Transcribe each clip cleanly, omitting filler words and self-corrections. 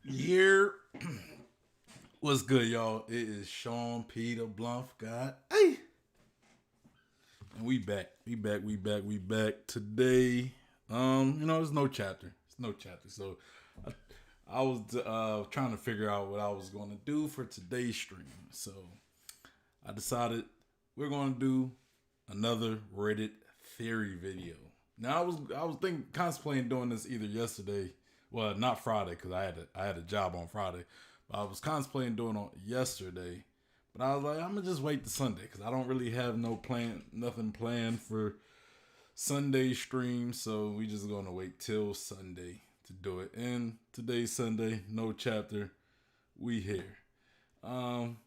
Here, what's good, y'all? It is Sean Peter Blunt God. Hey, and we back. We back today. There's no chapter. It's no chapter. So, I was trying to figure out what I was going to do for today's stream. So, I decided we're going to do another Reddit theory video. Now, I was thinking contemplating doing this either yesterday, well, not Friday because I had a job on Friday, but I was contemplating doing it on yesterday. But I was like, I'm gonna just wait to Sunday because I don't really have nothing planned for Sunday stream. So we just gonna wait till Sunday to do it. And today's Sunday, no chapter. We here. Um,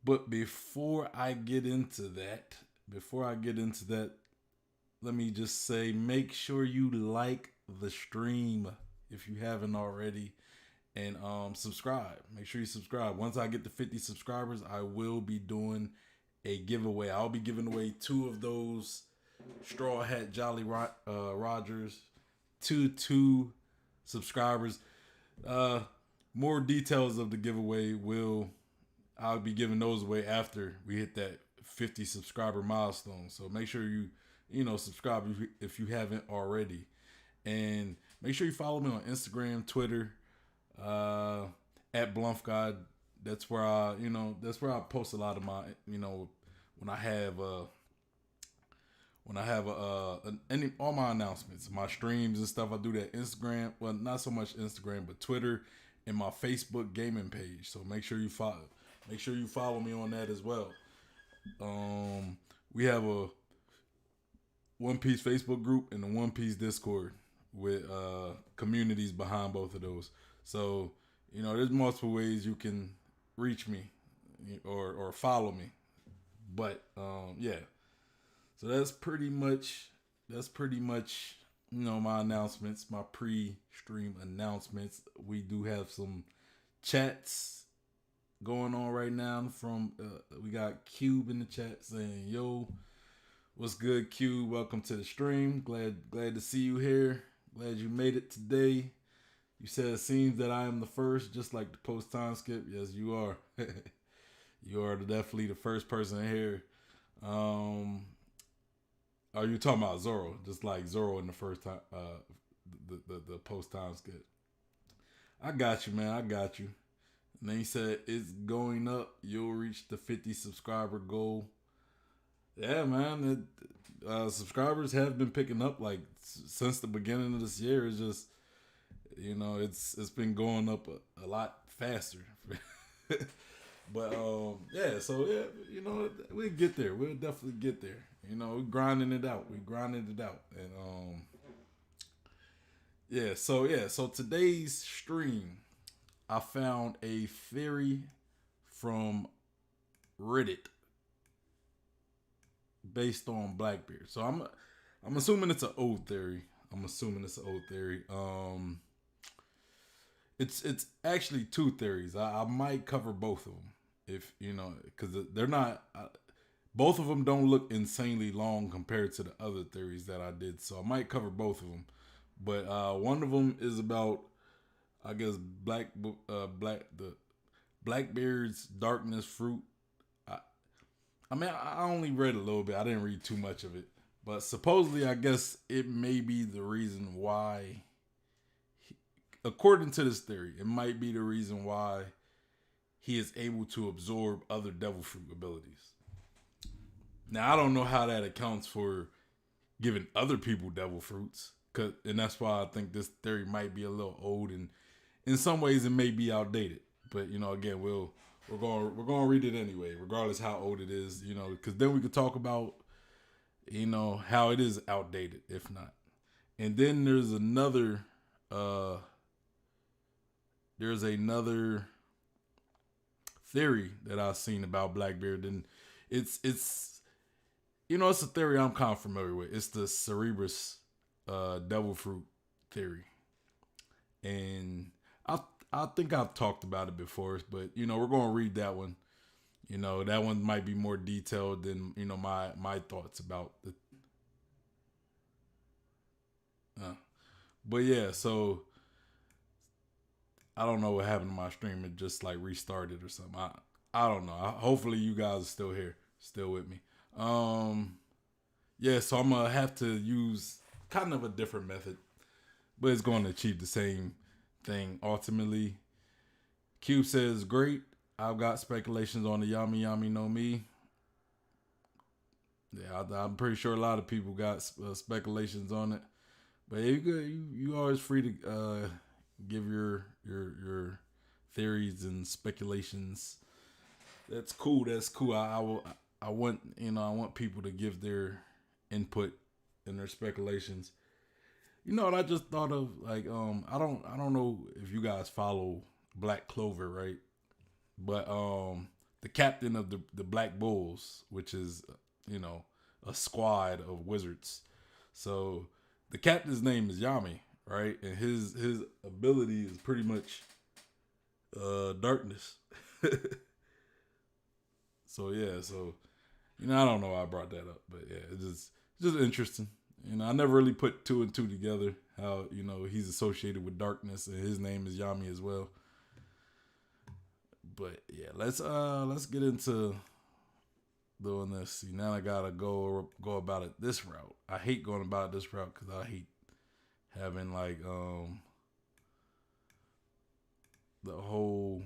but before I get into that, let me just say, make sure you like the stream if you haven't already, and subscribe. Make sure you subscribe. Once I get to 50 subscribers, I will be doing a giveaway. I'll be giving away two of those Straw Hat Jolly Rogers to two subscribers. More details of the giveaway I'll be giving those away after we hit that 50 subscriber milestone. So make sure you subscribe if you haven't already, and make sure you follow me on Instagram, Twitter, at BlumpGod. That's where I post a lot of my, when I have all my announcements, my streams and stuff. I do that Instagram. Well, not so much Instagram, but Twitter and my Facebook gaming page. So make sure you follow me on that as well. We have a One Piece Facebook group and the One Piece Discord with communities behind both of those. So, there's multiple ways you can reach me or follow me. But yeah. So that's pretty much my announcements, my pre-stream announcements. We do have some chats going on right now from we got Cube in the chat saying, "Yo, what's good, Cube? Welcome to the stream. Glad to see you here. Glad you made it today. You said it seems that I am the first, just like the post time skip. Yes, you are. You are definitely the first person here. Are you talking about Zoro? Just like Zoro in the first time, the post time skip. I got you, man. I got you. And then he said it's going up. You'll reach the 50 subscriber goal. Yeah, man. Subscribers have been picking up like since the beginning of this year. It's just it's been going up a lot faster. But yeah, so yeah, we'll get there. We'll definitely get there. We're grinding it out. And so today's stream, I found a theory from Reddit based on Blackbeard. So I'm assuming it's an old theory. It's actually two theories. I might cover both of them if because they're not. Both of them don't look insanely long compared to the other theories that I did. So I might cover both of them. But one of them is about, I guess, the Blackbeard's darkness fruit. I only read a little bit. I didn't read too much of it. But supposedly, I guess it may be the reason why, according to this theory, it might be the reason why he is able to absorb other devil fruit abilities. Now, I don't know how that accounts for giving other people devil fruits, and that's why I think this theory might be a little old, and in some ways it may be outdated. But again, we're going to read it anyway, regardless how old it is. Because then we could talk about how it is outdated, if not. And then there's another theory that I've seen about Blackbeard, and it's it's a theory I'm kind of familiar with. It's the Cerebrus devil fruit theory, and I think I've talked about it before, but we're gonna read that one. That one might be more detailed than my thoughts about the. But yeah, so I don't know what happened to my stream. It just like restarted or something. I don't know. Hopefully you guys are still here, still with me. Yeah, so I'm gonna have to use kind of a different method, but it's going to achieve the same thing ultimately. Cube says, great. I've got speculations on the Yami Yami no Mi. Yeah, I'm pretty sure a lot of people got speculations on it. But you always free to give your theories and speculations. That's cool. That's cool. I want I want people to give their input and their speculations. You know what I just thought of? Like I don't know if you guys follow Black Clover, right? But the captain of the Black Bulls, which is a squad of wizards. So the captain's name is Yami, right? And his ability is pretty much darkness. So yeah, I don't know why I brought that up, but yeah, it's just interesting. I never really put two and two together. How he's associated with darkness, and his name is Yami as well. But yeah, let's get into doing this. See, now I gotta go about it this route. I hate going about this route because I hate having like the whole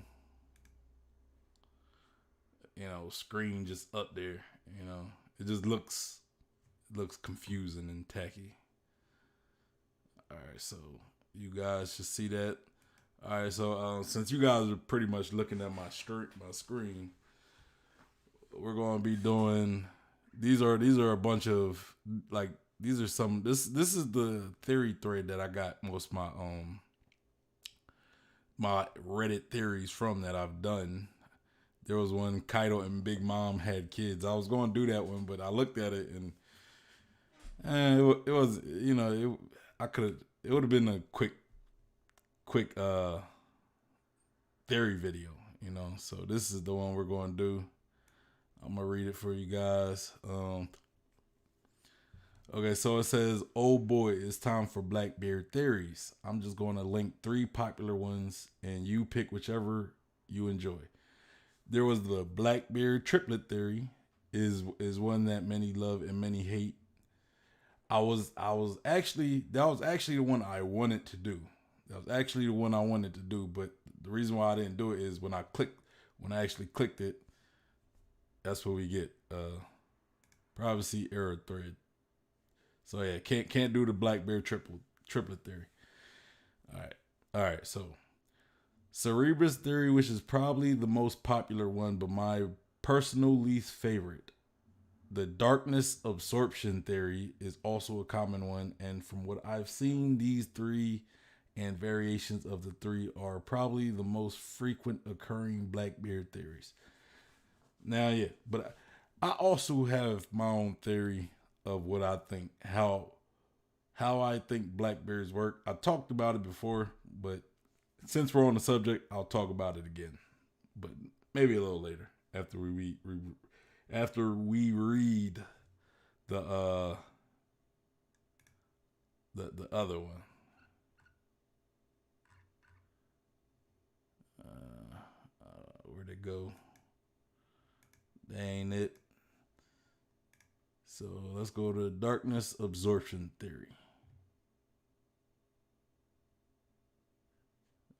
screen just up there. It just looks confusing and tacky. All right, so you guys should see that. All right, so since you guys are pretty much looking at my screen, we're going to be doing these are a bunch of like these are some this is the theory thread that I got most of my Reddit theories from that I've done. There was one, Kaido and Big Mom had kids. I was going to do that one, but I looked at it and it was it would have been a quick theory video, So this is the one we're going to do. I'm gonna read it for you guys. Okay, so it says, "Oh boy, it's time for Blackbeard Theories. I'm just going to link 3 popular ones, and you pick whichever you enjoy." There was the Blackbeard triplet theory, is one that many love and many hate. That was actually the one I wanted to do. That was actually the one I wanted to do, but the reason why I didn't do it is when I actually clicked it, that's what we get. Privacy error thread. So yeah, can't do the Blackbeard triplet theory. All right. So Cerebrus Theory, which is probably the most popular one, but my personal least favorite. The darkness absorption theory is also a common one, and from what I've seen, these 3 and variations of the 3 are probably the most frequent occurring Blackbeard theories. Now, yeah, but I also have my own theory of what I think, how I think Blackbeards work. I talked about it before, but since we're on the subject, I'll talk about it again, but maybe a little later after we read the other one. Where'd it go? That ain't it. So let's go to darkness absorption theory.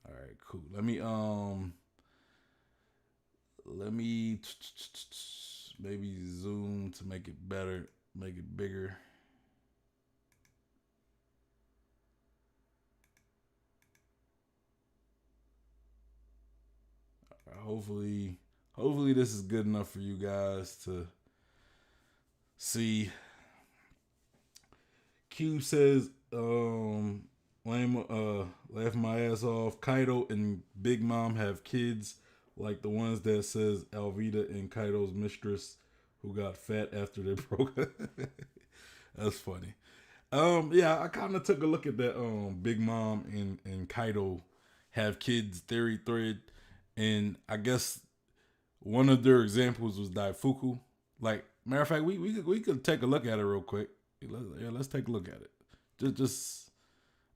All right, cool. Let me maybe zoom to make it better, make it bigger. Hopefully this is good enough for you guys to see. Q says, laugh my ass off. Kaido and Big Mom have kids like the ones that says Alvida and Kaido's mistress who got fat after they broke up. That's funny. Yeah, I kind of took a look at that Big Mom and Kaido have kids theory thread, and I guess one of their examples was Daifuku. Like, matter of fact, we could take a look at it real quick. Let's take a look at it. Just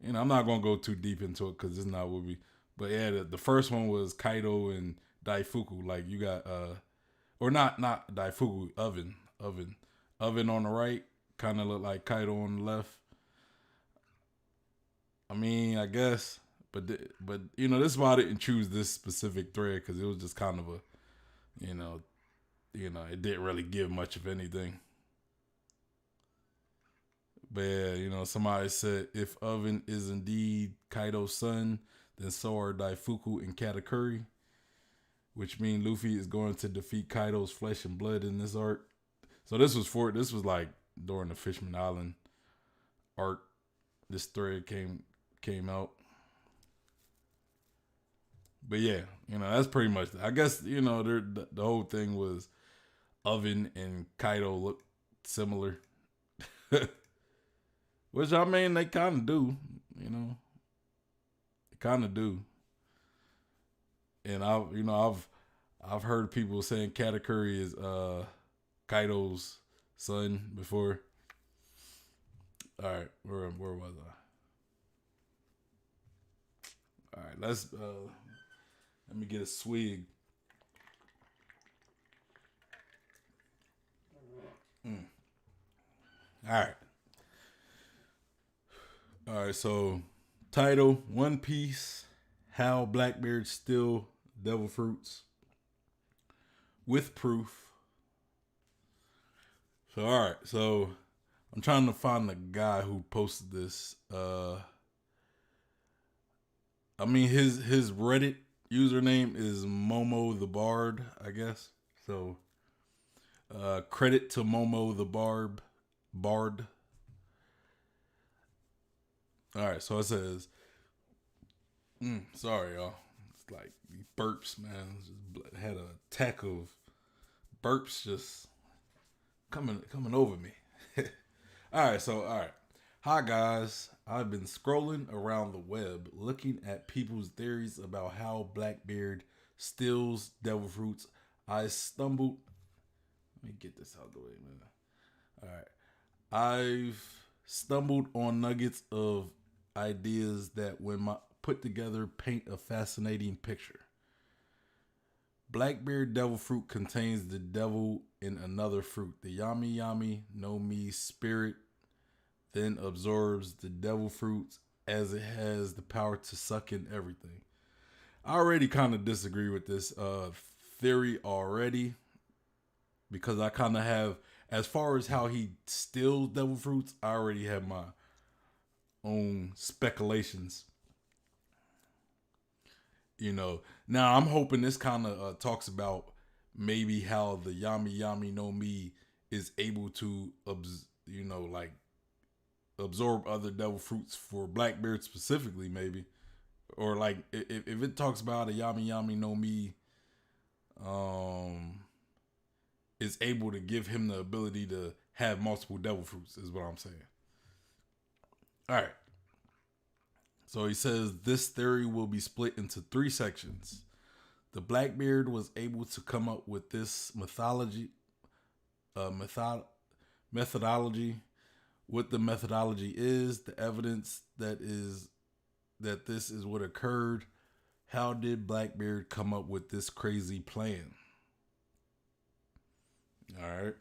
I'm not gonna go too deep into it because it's not what we. But yeah, the first one was Kaido and Daifuku. Like you got or not Daifuku, oven on the right, kind of look like Kaido on the left. I mean, I guess, but you know, this is why I didn't choose this specific thread because it was just kind of a, you know, it didn't really give much of anything. But yeah, you know, somebody said if Oven is indeed Kaido's son, then so are Daifuku and Katakuri, which means Luffy is going to defeat Kaido's flesh and blood in this arc. So this was like during the Fishman Island arc. This thread came out. But yeah, you know, that's pretty much. I guess you know the whole thing was Oven and Kaido look similar, which I mean they kind of do. You know, they kind of do. And I've heard people saying Katakuri is Kaido's son before. All right, where was I? All right, let me get a swig. All right. So title: One Piece. How Blackbeard steal devil fruits with proof. So all right, so I'm trying to find the guy who posted this. I mean his Reddit username is Momo the Bard, I guess. So credit to Momo the Bard. All right, so it says, sorry y'all, it's like burps, man. Just had an attack of burps just coming over me. All right. Hi guys, I've been scrolling around the web looking at people's theories about how Blackbeard steals devil fruits. I stumbled. Let me get this out of the way, man. All right, I've stumbled on nuggets of ideas that, when put together, paint a fascinating picture. Blackbeard devil fruit contains the devil in another fruit. The Yami Yami no Mi spirit then absorbs the devil fruits as it has the power to suck in everything. I already kind of disagree with this theory already because I kind of have, as far as how he steals devil fruits, I already have my own speculations. You know, now I'm hoping this kind of talks about maybe how the Yami Yami no Mi is able to, like absorb other devil fruits for Blackbeard specifically, maybe, or like if it talks about a Yami Yami no Mi, is able to give him the ability to have multiple devil fruits, is what I'm saying. All right. So he says this theory will be split into 3 sections. The Blackbeard was able to come up with this methodology. What the methodology is, the evidence that this is what occurred. How did Blackbeard come up with this crazy plan? All right.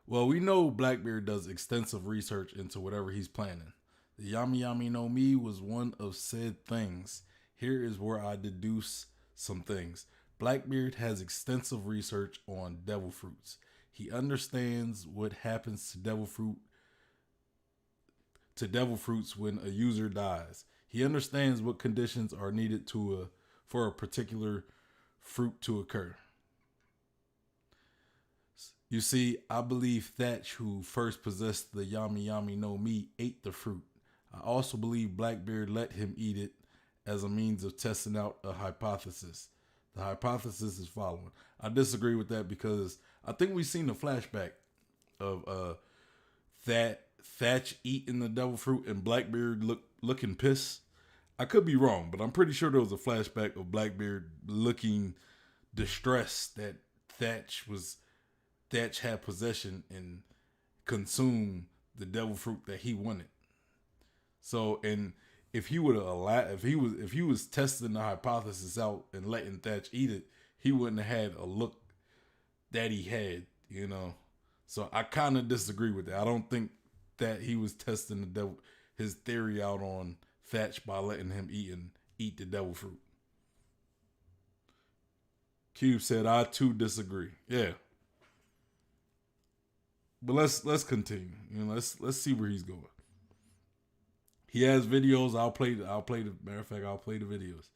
Well, we know Blackbeard does extensive research into whatever he's planning. The Yami Yami no Mi was one of said things. Here is where I deduce some things. Blackbeard has extensive research on devil fruits. He understands what happens to devil fruits when a user dies. He understands what conditions are needed for a particular fruit to occur. You see, I believe Thatch, who first possessed the Yami Yami no Mi, ate the fruit. I also believe Blackbeard let him eat it as a means of testing out a hypothesis. The hypothesis is following. I disagree with that because I think we've seen a flashback of Thatch eating the devil fruit and Blackbeard looking pissed. I could be wrong, but I'm pretty sure there was a flashback of Blackbeard looking distressed that Thatch had possession and consumed the devil fruit that he wanted. So, and if he would have allowed, if he was testing the hypothesis out and letting Thatch eat it, he wouldn't have had a look that he had, you know. So I kind of disagree with that. I don't think that he was testing his theory out on Thatch by letting him eat the devil fruit. Cube said, "I too disagree." Yeah, but let's continue. You know, let's see where he's going. He has videos. I'll play the matter of fact, I'll play the videos.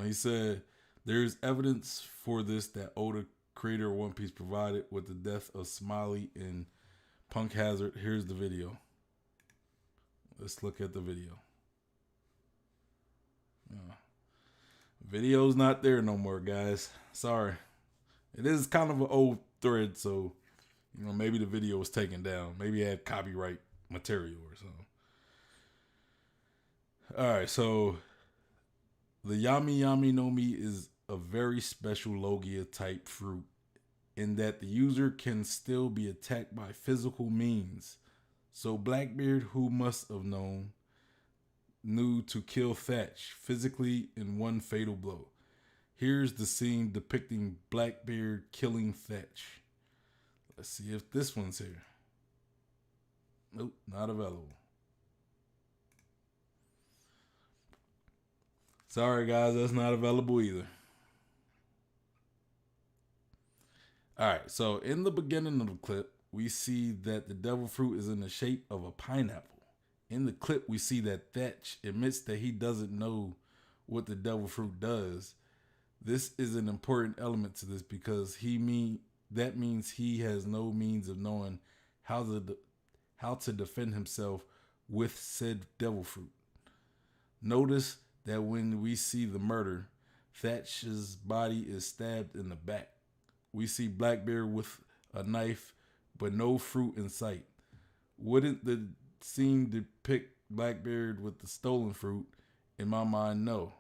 He said there's evidence for this that Oda, creator of One Piece, provided with the death of Smiley and Punk Hazard. Here's the video. Let's look at the video. Video's not there no more, guys. Sorry. It is kind of an old thread, so you know, maybe the video was taken down. Maybe it had copyright material or something. Alright, so the Yami Yami no Mi is a very special Logia type fruit in that the user can still be attacked by physical means. So Blackbeard, who must have knew to kill Thatch physically in one fatal blow. Here's the scene depicting Blackbeard killing Thatch. Let's see if this one's here. Nope, not available. Sorry guys, that's not available either. Alright, so in the beginning of the clip, we see that the devil fruit is in the shape of a pineapple. In the clip, we see that Thatch admits that he doesn't know what the devil fruit does. This is an important element to this because that means he has no means of knowing how to defend himself with said devil fruit. Notice that when we see the murder, Thatch's body is stabbed in the back. We see Blackbeard with a knife, but no fruit in sight. Wouldn't the scene depict Blackbeard with the stolen fruit? In my mind, no.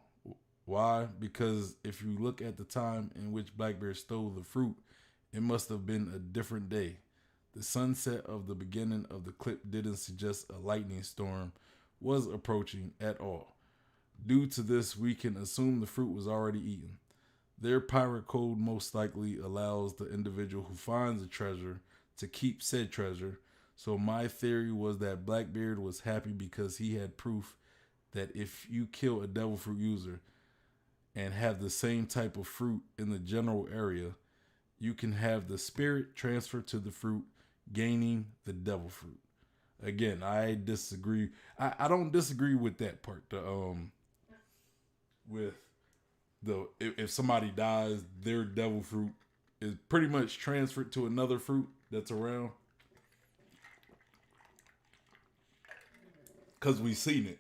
Why? Because if you look at the time in which Blackbeard stole the fruit, it must have been a different day. The sunset of the beginning of the clip didn't suggest a lightning storm was approaching at all. Due to this, we can assume the fruit was already eaten. Their pirate code most likely allows the individual who finds the treasure to keep said treasure. So my theory was that Blackbeard was happy because he had proof that if you kill a devil fruit user and have the same type of fruit in the general area, you can have the spirit transfer to the fruit, gaining the devil fruit. Again, I disagree. I don't disagree with that part. If somebody dies, their devil fruit is pretty much transferred to another fruit that's around. Because we've seen it.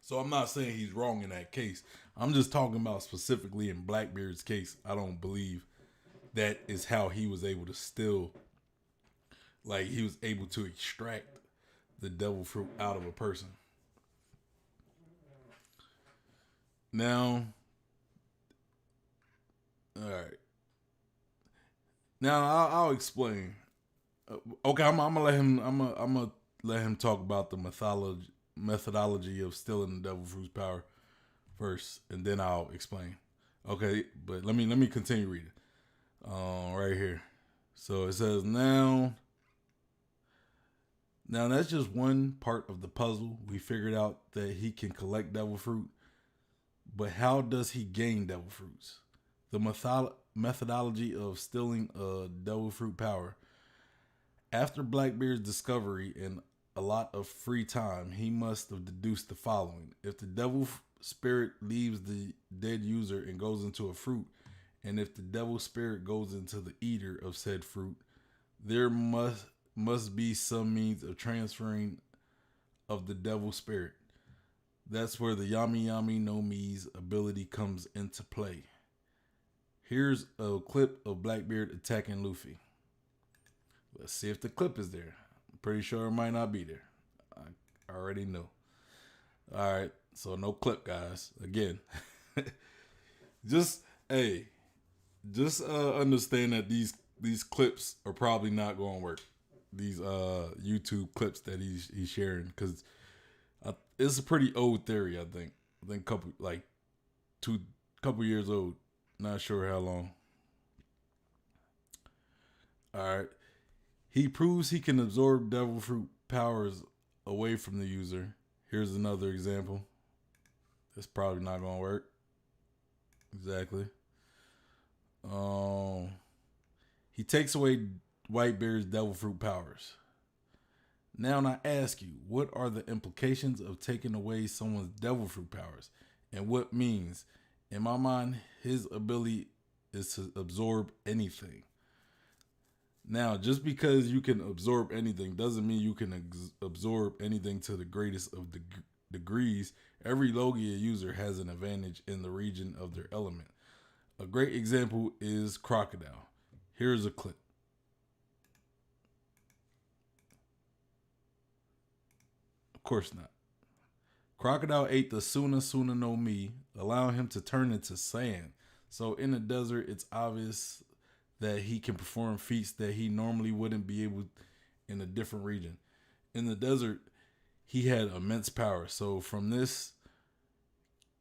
So I'm not saying he's wrong in that case. I'm just talking about specifically in Blackbeard's case. I don't believe that is how he was able to still, like, he was able to extract the devil fruit out of a person. Now, all right. Now I'll explain. Okay, I'm gonna let him. I'm gonna let him talk about the methodology of stealing the devil fruit's power first, and then I'll explain. Okay, but let me continue reading. Right here. So it says now that's just one part of the puzzle. We figured out that he can collect devil fruit, but how does he gain devil fruits? The methodology of stealing a devil fruit power. After Blackbeard's discovery and a lot of free time, he must have deduced the following. If the devil spirit leaves the dead user and goes into a fruit, and if the devil spirit goes into the eater of said fruit, there must be some means of transferring of the devil spirit. That's where the Yami Yami no Mi's ability comes into play. Here's a clip of Blackbeard attacking Luffy. Let's see if the clip is there. I'm pretty sure it might not be there. I already know. All right, so no clip, guys. Again, just understand that these clips are probably not going to work. These YouTube clips that he's sharing, because It's a pretty old theory, I think. I think couple years old. Not sure how long. All right. He proves he can absorb devil fruit powers away from the user. Here's another example. It's probably not gonna work. Exactly. Um, he takes away Whitebeard's devil fruit powers. Now I ask you, what are the implications of taking away someone's devil fruit powers? And what means? In my mind, his ability is to absorb anything. Now, just because you can absorb anything doesn't mean you can absorb anything to the greatest of degrees. Every Logia user has an advantage in the region of their element. A great example is Crocodile. Here's a clip. Of course not. Crocodile ate the Suna Suna no Mi, allowing him to turn into sand. So in the desert, it's obvious that he can perform feats that he normally wouldn't be able in a different region. In the desert, he had immense power. So from this,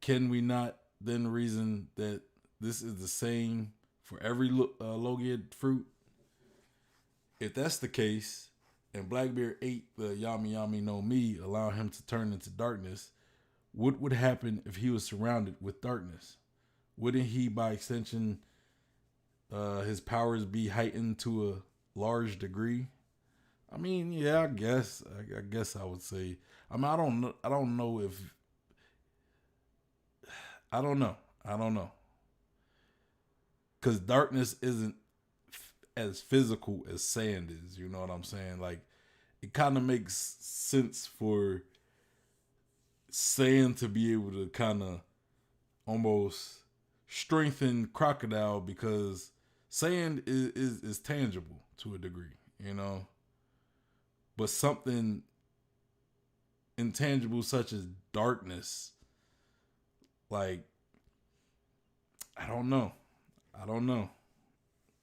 can we not then reason that this is the same for every Logia fruit? If that's the case, and Blackbeard ate the Yami Yami no Mi, allowing him to turn into darkness, what would happen if he was surrounded with darkness? Wouldn't he, by extension, his powers be heightened to a large degree? I mean, yeah, I guess I would say. I mean, I don't know if. I don't know. Because darkness isn't as physical as sand is. You know what I'm saying? Like, it kind of makes sense for sand to be able to kind of almost strengthen Crocodile, because sand is tangible to a degree, you know. But something intangible such as darkness, like, I don't know.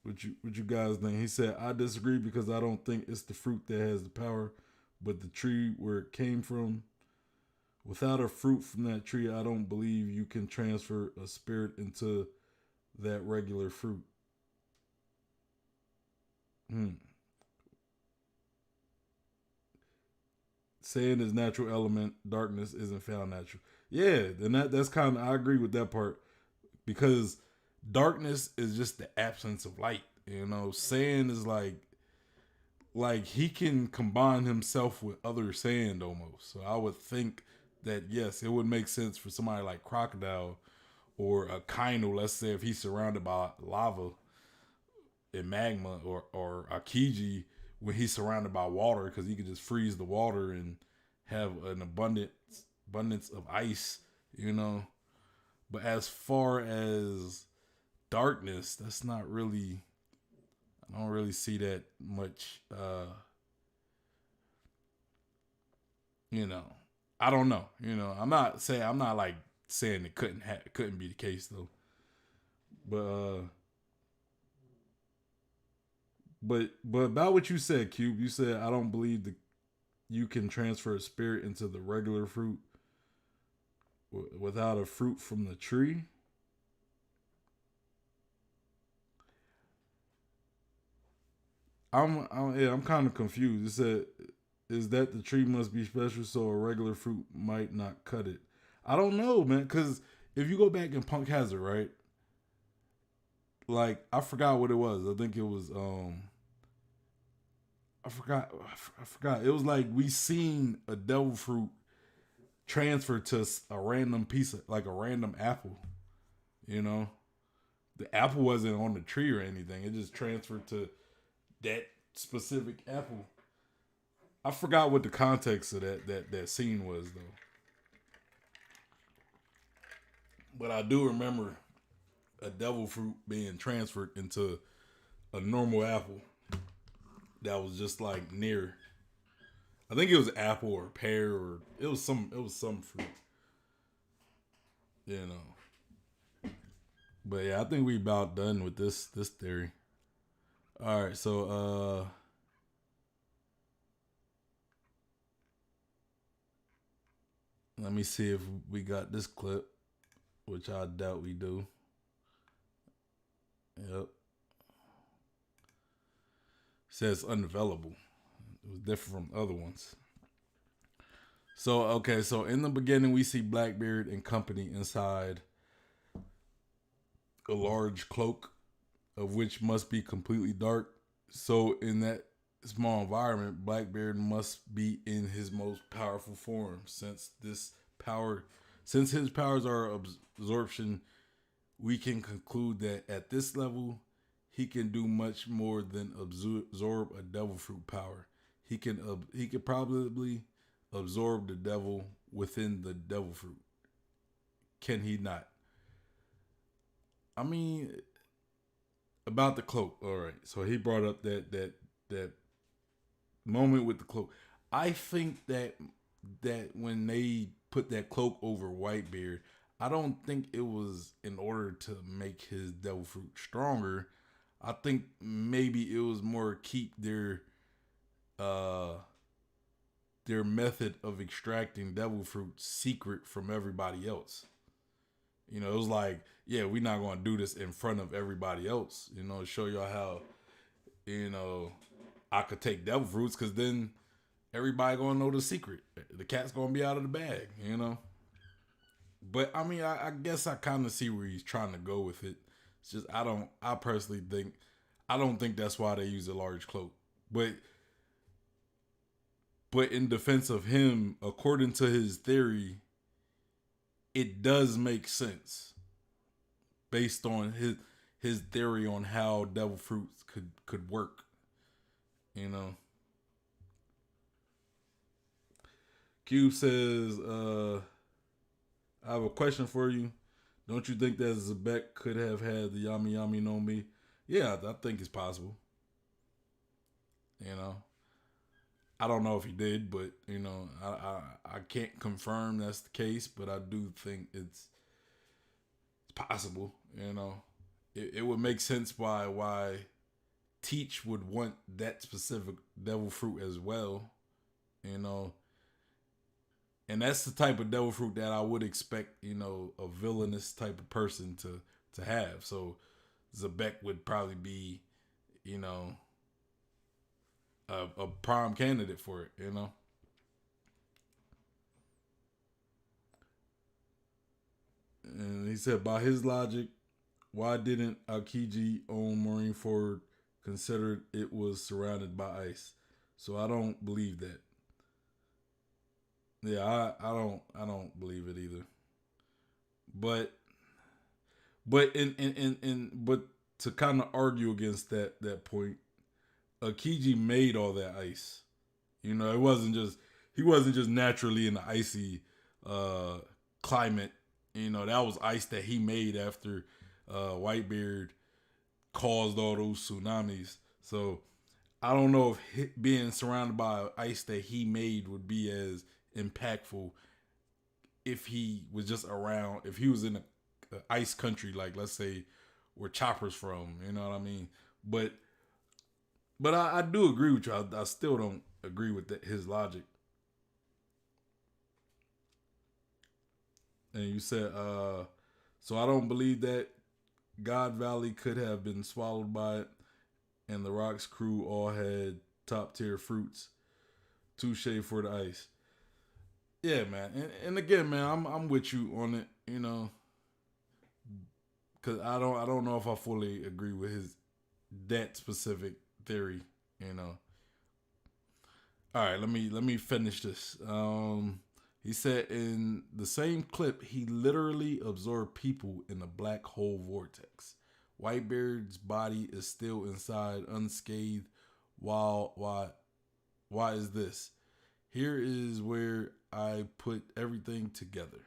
What you guys think? He said, I disagree because I don't think it's the fruit that has the power, but the tree where it came from. Without a fruit from that tree, I don't believe you can transfer a spirit into that regular fruit. Sand is natural element. Darkness isn't found natural. Yeah, and that's kind of, I agree with that part, because darkness is just the absence of light. You know, sand is like he can combine himself with other sand almost. So I would think that yes, it would make sense for somebody like Crocodile or a Kaino. Let's say if he's surrounded by lava and magma, or Akiji when he's surrounded by water, because he could just freeze the water and have an abundance of ice, you know. But as far as darkness, that's not really, I don't really see that much. You know, I don't know. You know, I'm not like saying it couldn't be the case though. But about what you said, Cube, you said I don't believe that you can transfer a spirit into the regular fruit without a fruit from the tree. I'm kind of confused. It said, is that the tree must be special so a regular fruit might not cut it? I don't know, man, because if you go back in Punk Hazard, right? Like, I forgot what it was. I think it was I forgot. It was like we seen a devil fruit transfer to a random piece of, like a random apple. You know, the apple wasn't on the tree or anything. It just transferred to that specific apple. I forgot what the context of that scene was though. But I do remember a devil fruit being transferred into a normal apple that was just like near. I think it was apple or pear, or it was some fruit. You know. But yeah, I think we about done with this theory. All right, so Let me see if we got this clip, which I doubt we do. Yep. Says unavailable. It was different from other ones. So, okay, so in the beginning, we see Blackbeard and company inside a large cloak, of which must be completely dark. So, in that small environment, Blackbeard must be in his most powerful form. Since his powers are absorption, we can conclude that at this level, he can do much more than absorb a devil fruit power. He could probably absorb the devil within the devil fruit. Can he not? I mean, about the cloak. All right. So he brought up that moment with the cloak. I think that when they put that cloak over Whitebeard, I don't think it was in order to make his devil fruit stronger. I think maybe it was more keep their method of extracting devil fruit secret from everybody else. You know, it was like, yeah, we're not going to do this in front of everybody else. You know, show y'all how, you know, I could take devil fruits, because then everybody going to know the secret. The cat's going to be out of the bag, you know. But, I mean, I guess I kind of see where he's trying to go with it. It's just, I personally think, I don't think that's why they use a large cloak. But in defense of him, according to his theory, it does make sense based on his theory on how devil fruits could work. You know. Cube says, I have a question for you. Don't you think that Zebek could have had the Yami Yami no Mi? Yeah, I think it's possible. You know. I don't know if he did, but you know, I can't confirm that's the case, but I do think it's possible. You know, it would make sense why Teach would want that specific devil fruit as well. You know, and that's the type of devil fruit that I would expect. You know, a villainous type of person to have. So Zebek would probably be, you know, a prime candidate for it, you know. And he said, by his logic, why didn't Aokiji own Marineford, considered it was surrounded by ice? So I don't believe that. Yeah, I don't believe it either. But but to kind of argue against that point, Akiji made all that ice. You know, he wasn't just naturally in the icy uh, climate. You know, that was ice that he made after Whitebeard caused all those tsunamis. So I don't know if being surrounded by ice that he made would be as impactful if he was just around. If he was in a ice country, like let's say where Chopper's from. You know what I mean? But I do agree with you. I still don't agree with his logic. And you said, so I don't believe that God Valley could have been swallowed by it, and the Rock's crew all had top tier fruits. Touche for the ice. Yeah, man. And again, man, I'm with you on it. You know, because I don't know if I fully agree with his that specific theory. You know. All right, let me finish this. He said in the same clip, he literally absorbed people in a black hole vortex. Whitebeard's body is still inside, unscathed. Why is this? Here is where I put everything together.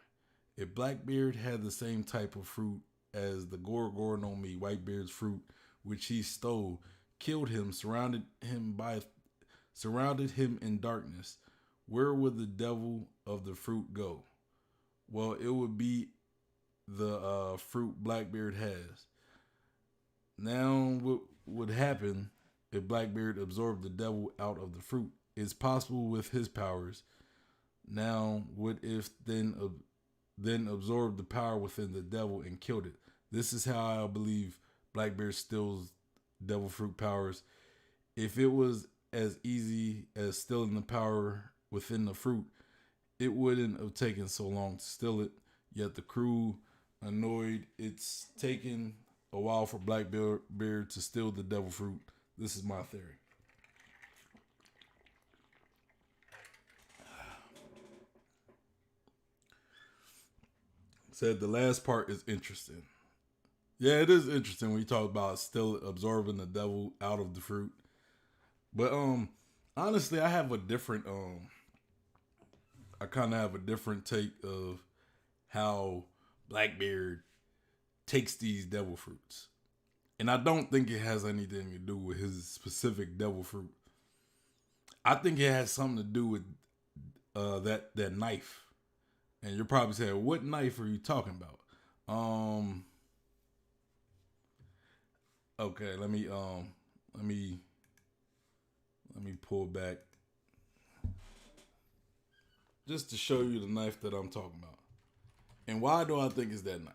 If Blackbeard had the same type of fruit as the Gorgor no Mi, Whitebeard's fruit, which he stole, killed him, surrounded him in darkness, where would the devil of the fruit go? Well, it would be the fruit Blackbeard has. Now, what would happen if Blackbeard absorbed the devil out of the fruit? It's possible with his powers. Now, what if then absorbed the power within the devil and killed it? This is how I believe Blackbeard steals devil fruit powers. If it was as easy as stealing the power within the fruit, it wouldn't have taken so long to steal it. Yet the crew, annoyed, it's taken a while for Blackbeard to steal the devil fruit. This is my theory. Said the last part is interesting. Yeah, it is interesting when you talk about still absorbing the devil out of the fruit. But honestly, I kind of have a different take of how Blackbeard takes these devil fruits. And I don't think it has anything to do with his specific devil fruit. I think it has something to do with that knife. And you're probably saying, what knife are you talking about? Okay, let me pull back just to show you the knife that I'm talking about. And why do I think it's that knife?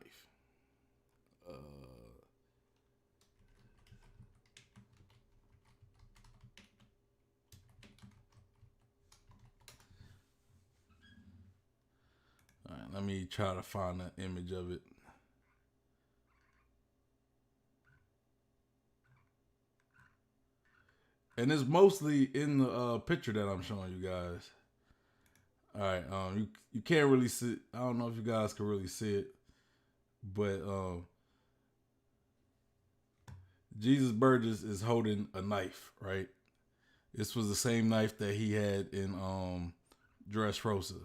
All right, let me try to find an image of it. And it's mostly in the picture that I'm showing you guys. All right, you can't really see. I don't know if you guys can really see it, but Jesus Burgess is holding a knife, right? This was the same knife that he had in Dressrosa.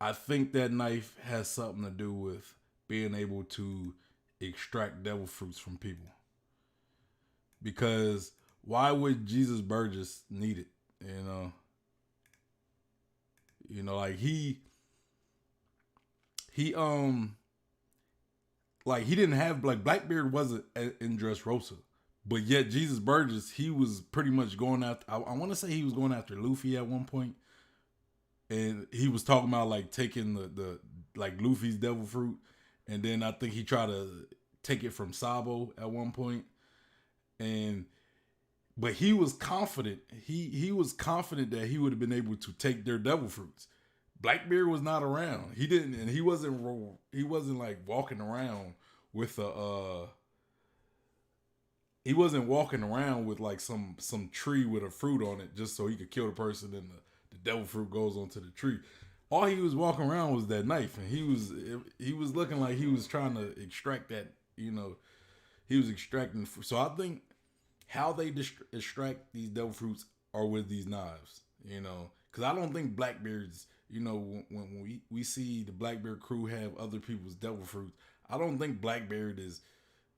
I think that knife has something to do with being able to extract devil fruits from people. Because why would Jesus Burgess need it? Like he like he didn't have like Blackbeard wasn't in Dressrosa, but yet Jesus Burgess he was pretty much going after. I want to say he was going after Luffy at one point, and he was talking about like taking the like Luffy's devil fruit, and then I think he tried to take it from Sabo at one point, and but he was confident. He was confident that he would have been able to take their devil fruits. Blackbeard was not around. He didn't, and he wasn't like walking around with a. He wasn't walking around with like some tree with a fruit on it just so he could kill the person and the devil fruit goes onto the tree. All he was walking around was that knife, and he was looking like he was trying to extract that. He was extracting. So I think how they extract these devil fruits are with these knives. Because I don't think Blackbeard's. When we see the Blackbeard crew have other people's devil fruits, I don't think Blackbeard is,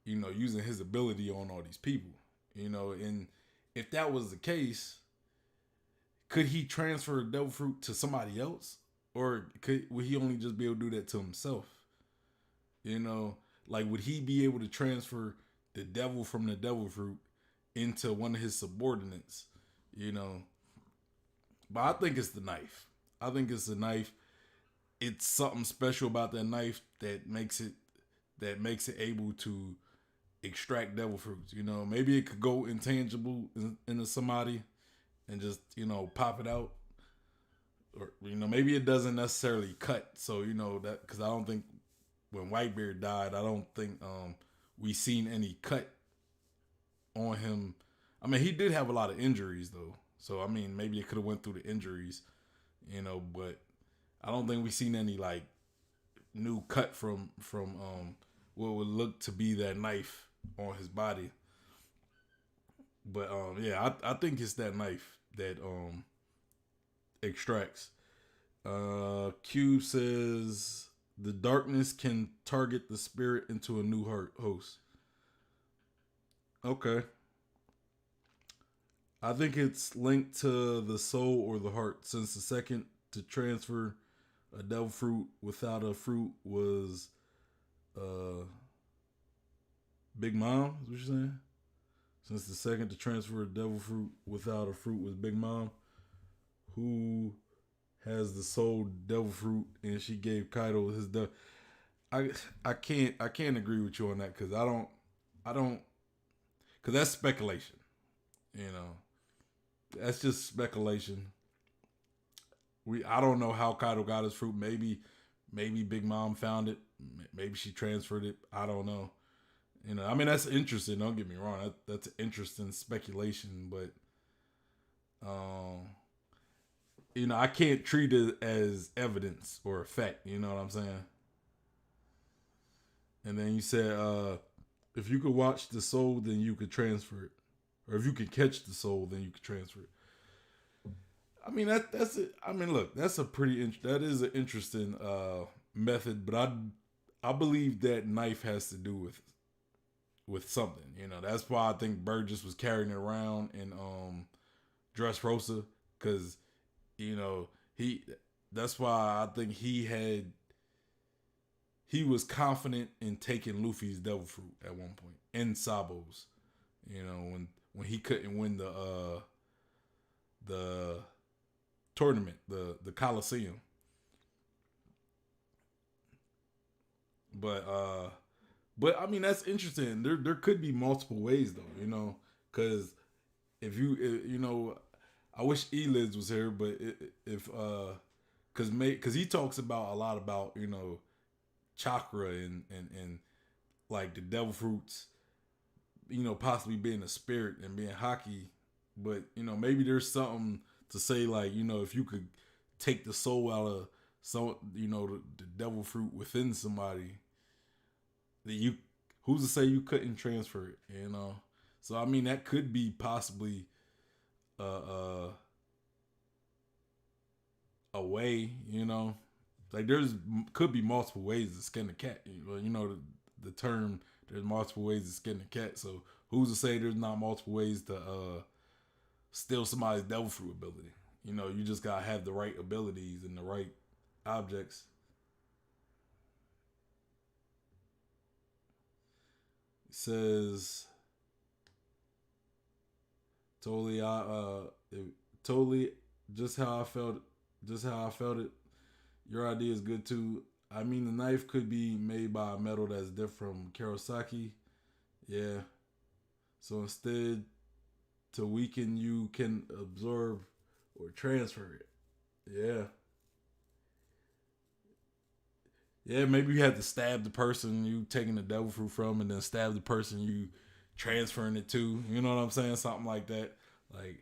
using his ability on all these people. And if that was the case, could he transfer devil fruit to somebody else, or would he only just be able to do that to himself? Like would he be able to transfer the devil from the devil fruit into one of his subordinates? But I think it's the knife. I think it's the knife. It's something special about that knife that makes it able to extract devil fruits. Maybe it could go intangible into somebody and just pop it out, or maybe it doesn't necessarily cut. So that because I don't think when Whitebeard died, I don't think we seen any cut on him. I mean, he did have a lot of injuries though, so I mean maybe it could have went through the injuries. But I don't think we seen any like new cut from what would look to be that knife on his body. But yeah, I think it's that knife that extracts. Q says the darkness can target the spirit into a new host. Okay. I think it's linked to the soul or the heart, since the second to transfer a devil fruit without a fruit was Big Mom. Is what you're saying? Since the second to transfer a devil fruit without a fruit was Big Mom, who has the soul devil fruit, and she gave Kaido his devil. I can't agree with you on that because I don't because that's speculation. You know, that's just speculation. I don't know how Kaido got his fruit. Maybe Big Mom found it. Maybe she transferred it. I don't know. You know, I mean that's interesting. Don't get me wrong. That's interesting speculation, but um, you know, I can't treat it as evidence or a fact. You know what I'm saying? And then you said, if you could watch the soul, then you could transfer it, or if you could catch the soul, then you could transfer it. I mean that's it. I mean, look, that's a that is an interesting method, but I believe that knife has to do with something. You know, that's why I think Burgess was carrying it around in Dressrosa, because you know he. That's why I think he was confident in taking Luffy's devil fruit at one point in Sabo's. You know, when he couldn't win the tournament, the Coliseum. But I mean that's interesting. There could be multiple ways though, you know, because you know, I wish Eliz was here, but if because he talks about a lot about, you know, chakra and like the devil fruits, you know, possibly being a spirit and being hockey, but you know maybe there's something to say, like, you know, if you could take the soul out of some, you know, the devil fruit within somebody, that you, who's to say you couldn't transfer it, you know? So I mean that could be possibly a a way, you know, like there's could be multiple ways to skin a cat. You know the term, there's multiple ways to skin a cat. So who's to say there's not multiple ways to steal somebody's devil fruit ability? You know, you just gotta have the right abilities and the right objects. It says totally totally just how I felt just how I felt it. Your idea is good too. I mean, the knife could be made by a metal that's different from Karosaki. Yeah. So instead, to weaken, you can absorb or transfer it. Yeah. Yeah, maybe you have to stab the person you taking the devil fruit from, and then stab the person you transferring it to. You know what I'm saying? Something like that. Like,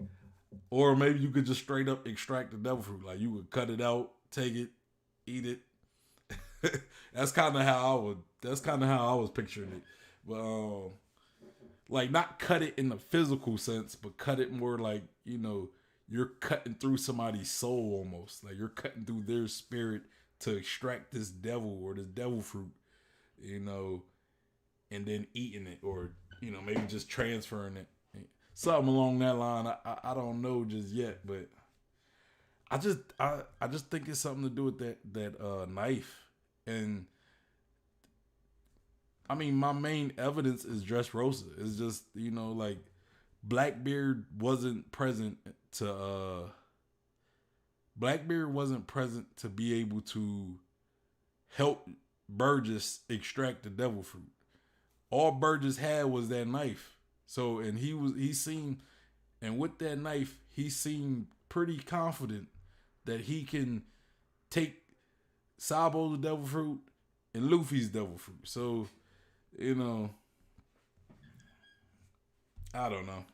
or maybe you could just straight up extract the devil fruit. Like you would cut it out, take it, eat it. That's kind of how I would. That's kind of how I was picturing it. But like not cut it in the physical sense, but cut it more like, you know, you're cutting through somebody's soul almost. Like you're cutting through their spirit to extract this devil or this devil fruit, you know, and then eating it, or you know maybe just transferring it, something along that line. I don't know just yet, but I just think it's something to do with that knife. And I mean my main evidence is Dressrosa. It's just, you know, like Blackbeard wasn't present to Blackbeard wasn't present to be able to help Burgess extract the devil fruit. All Burgess had was that knife. So, and he seemed, and with that knife, he seemed pretty confident that he can take Sabo's devil fruit and Luffy's devil fruit. So, you know, I don't know.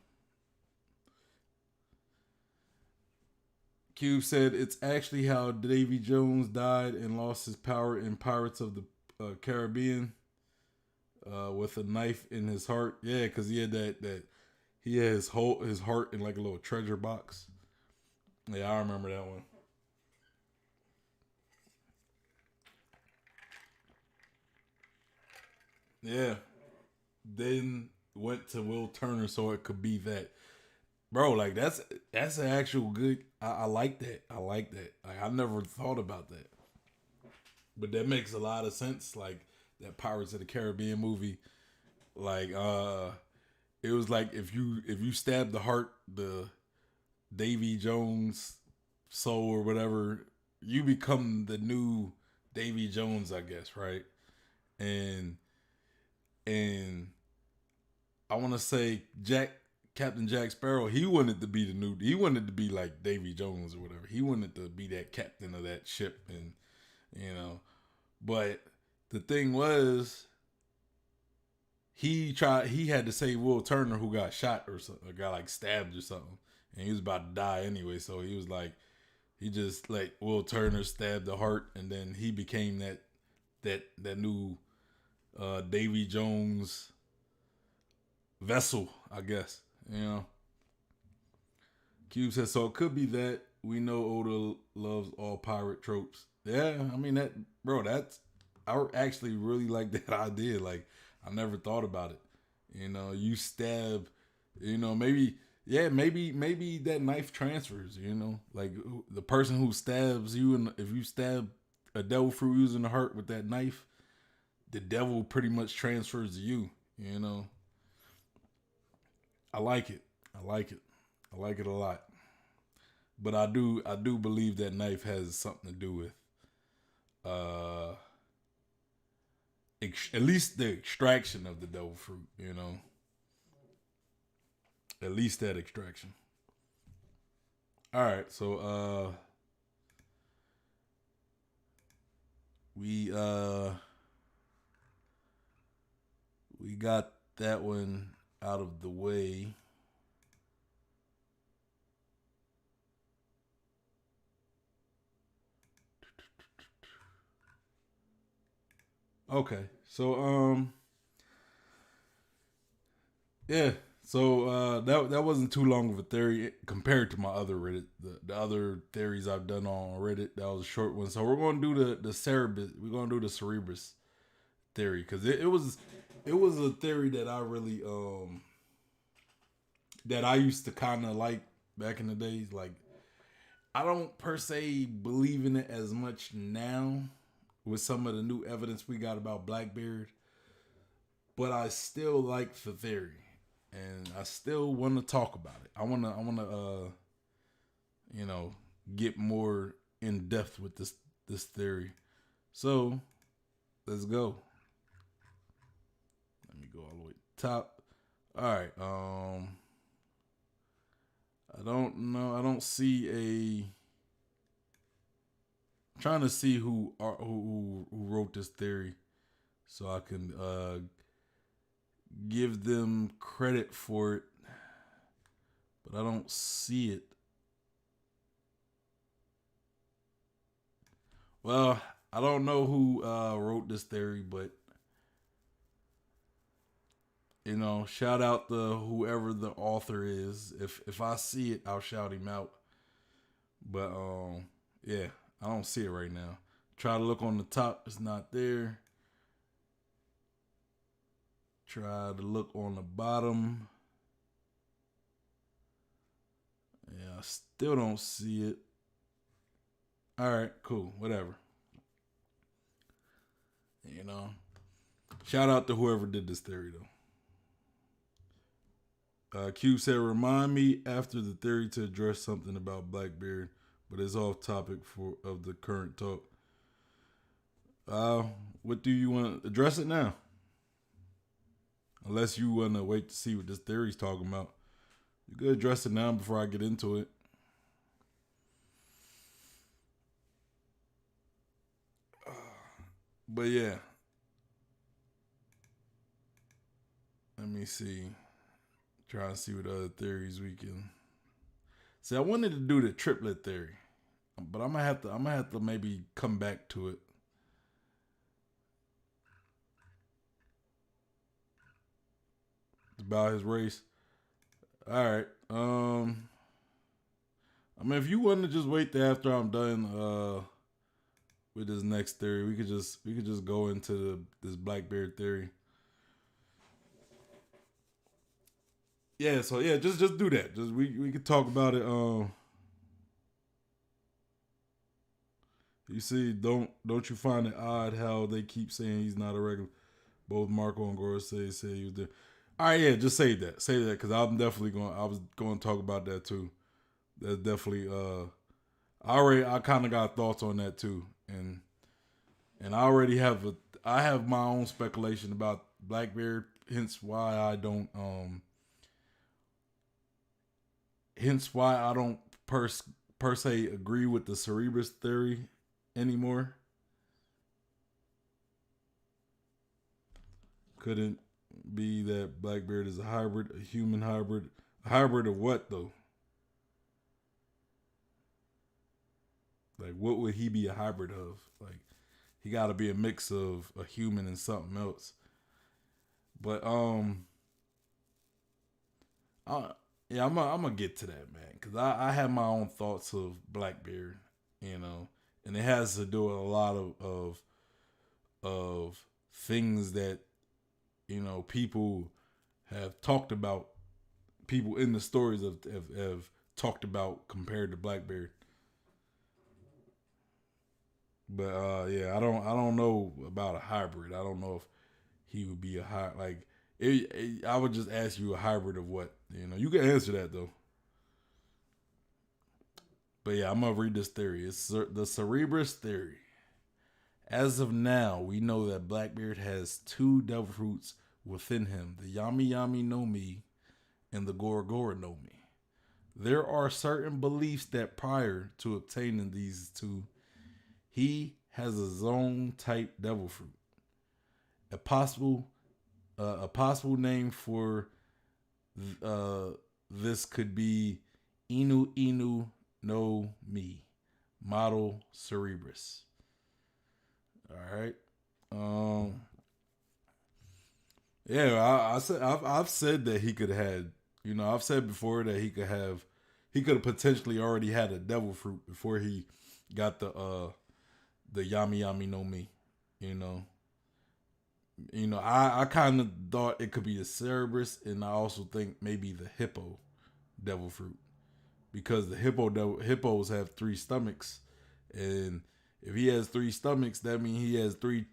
Cube said it's actually how Davy Jones died and lost his power in Pirates of the Caribbean, with a knife in his heart. Yeah, because he had that he had his heart in like a little treasure box. Yeah, I remember that one. Yeah, then went to Will Turner so it could be that, bro. Like that's an actual good. I like that. I like that. Like I never thought about that, but that makes a lot of sense. Like that Pirates of the Caribbean movie. Like it was like if you stab the heart, the Davy Jones soul or whatever, you become the new Davy Jones, I guess, right? And and I want to say Captain Jack Sparrow, he wanted to be he wanted to be like Davy Jones or whatever. He wanted to be that captain of that ship, and you know, but the thing was, he had to save Will Turner, who got shot or something, or got like stabbed or something, and he was about to die anyway. So he was like, he just like Will Turner stabbed the heart, and then he became that new Davy Jones vessel, I guess. You know, Cube says so. It could be that we know Oda loves all pirate tropes. Yeah, I mean that, bro. That's I actually really like that idea. Like I never thought about it. You know, you stab. You know, maybe yeah, maybe that knife transfers. You know, like the person who stabs you, and if you stab a devil fruit using the heart with that knife, the devil pretty much transfers to you. You know, I like it. I like it. I like it a lot. But I do believe that knife has something to do with uh at least the extraction of the devil fruit, you know. At least that extraction. All right, so we we got that one out of the way. Okay. So yeah. So that wasn't too long of a theory compared to my other Reddit, the other theories I've done on Reddit. That was a short one. So we're gonna do the Cerebrus. We're gonna do the Cerebrus theory because it was a theory that I really that I used to kind of like back in the days. Like I don't per se believe in it as much now with some of the new evidence we got about Blackbeard, but I still like the theory, and I still want to talk about it. I want to you know, get more in depth with this theory. So let's go. Let me go all the way to the top. All right. I don't know. I don't see a. I'm trying to see who wrote this theory, so I can give them credit for it, but I don't see it. Well, I don't know who wrote this theory, but you know, shout out to whoever the author is. If I see it, I'll shout him out. But yeah, I don't see it right now. Try to look on the top, it's not there. Try to look on the bottom. Yeah, I still don't see it. All right, cool, whatever. You know, shout out to whoever did this theory though. Q said, "Remind me after the theory to address something about Blackbeard, but it's off topic for of the current talk." Uh, what do you want to address it now? Unless you want to wait to see what this theory's talking about, you could address it now before I get into it. But yeah, let me see. Try to see what other theories we can. See, I wanted to do the triplet theory, but I'm gonna have to maybe come back to it. About his race. All right. I mean, if you want to just wait till after I'm done with this next theory, we could just go into this Blackbeard theory. Yeah. So yeah, just do that. Just we could talk about it. You see, don't you find it odd how they keep saying he's not a regular? Both Marco and Goro say he was there. All right, yeah, just say that. Say that because I'm definitely going. I was going to talk about that too. That's definitely. I kind of got thoughts on that too, and I have my own speculation about Blackbeard, hence why I don't per se agree with the Cerebrus theory anymore. Couldn't be that Blackbeard is a hybrid, a human hybrid. A hybrid of what though? Like what would he be a hybrid of? Like he got to be a mix of a human and something else. But I, yeah, I'm gonna get to that, man, because I have my own thoughts of Blackbeard, you know, and it has to do with a lot of things that people have talked about. People in the stories have talked about compared to Blackbeard. But yeah, I don't know about a hybrid. I don't know if he would be a I would just ask you a hybrid of what, you can answer that though. But yeah, I'm gonna read this theory. It's the Cerebrus theory. As of now, we know that Blackbeard has two devil fruits within him: the Yami Yami no Mi and the Gora Gora no Mi. There are certain beliefs that prior to obtaining these two, he has a zone type devil fruit. A possible name for this could be Inu Inu no Mi, model Cerebrus. All right. Yeah, I've said that he could have had. I've said before that he could have potentially already had a devil fruit before he got the Yami Yami no Mi. You know. I kind of thought it could be the Cerebrus, and I also think maybe the hippo devil fruit, because the hippos have three stomachs, and if he has three stomachs, that means he has three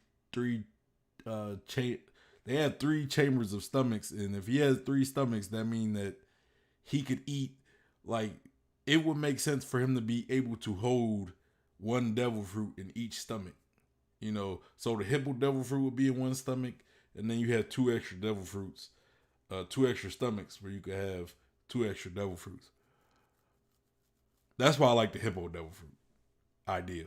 they have three chambers of stomachs, and if he has three stomachs, that means that he could eat, like, it would make sense for him to be able to hold one devil fruit in each stomach. So the hippo devil fruit would be in one stomach, and then you have two extra devil fruits, two extra stomachs where you could have two extra devil fruits. That's why I like the hippo devil fruit idea.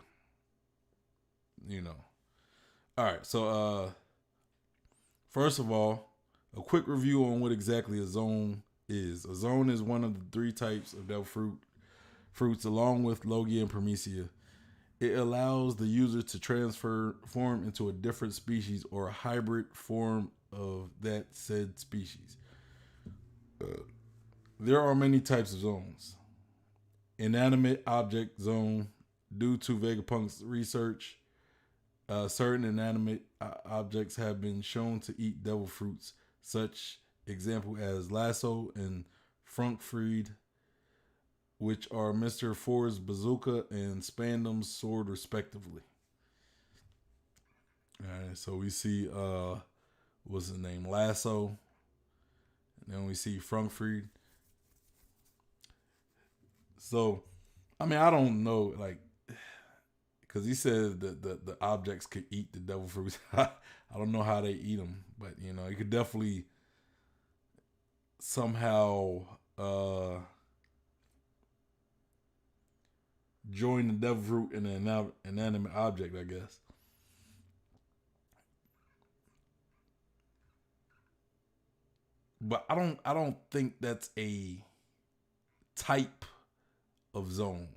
All right, so first of all, a quick review on what exactly a zone is. A zone is one of the three types of devil fruits, along with Logia and Promethea. It allows the user to transform into a different species or a hybrid form of that said species. There are many types of zones. Inanimate object zone. Due to Vegapunk's research, certain inanimate objects have been shown to eat devil fruits, such example as Lasso and Frunkfried, which are Mr. Ford's bazooka and Spandam's sword, respectively. All right, so we see what's his name, Lasso, and then we see Frunkfried. So, I mean, I don't know, like, because he said that the objects could eat the devil fruits. I don't know how they eat them, but you could definitely somehow join the devil fruit in an inanimate object, I guess. But I don't think that's a type of zone.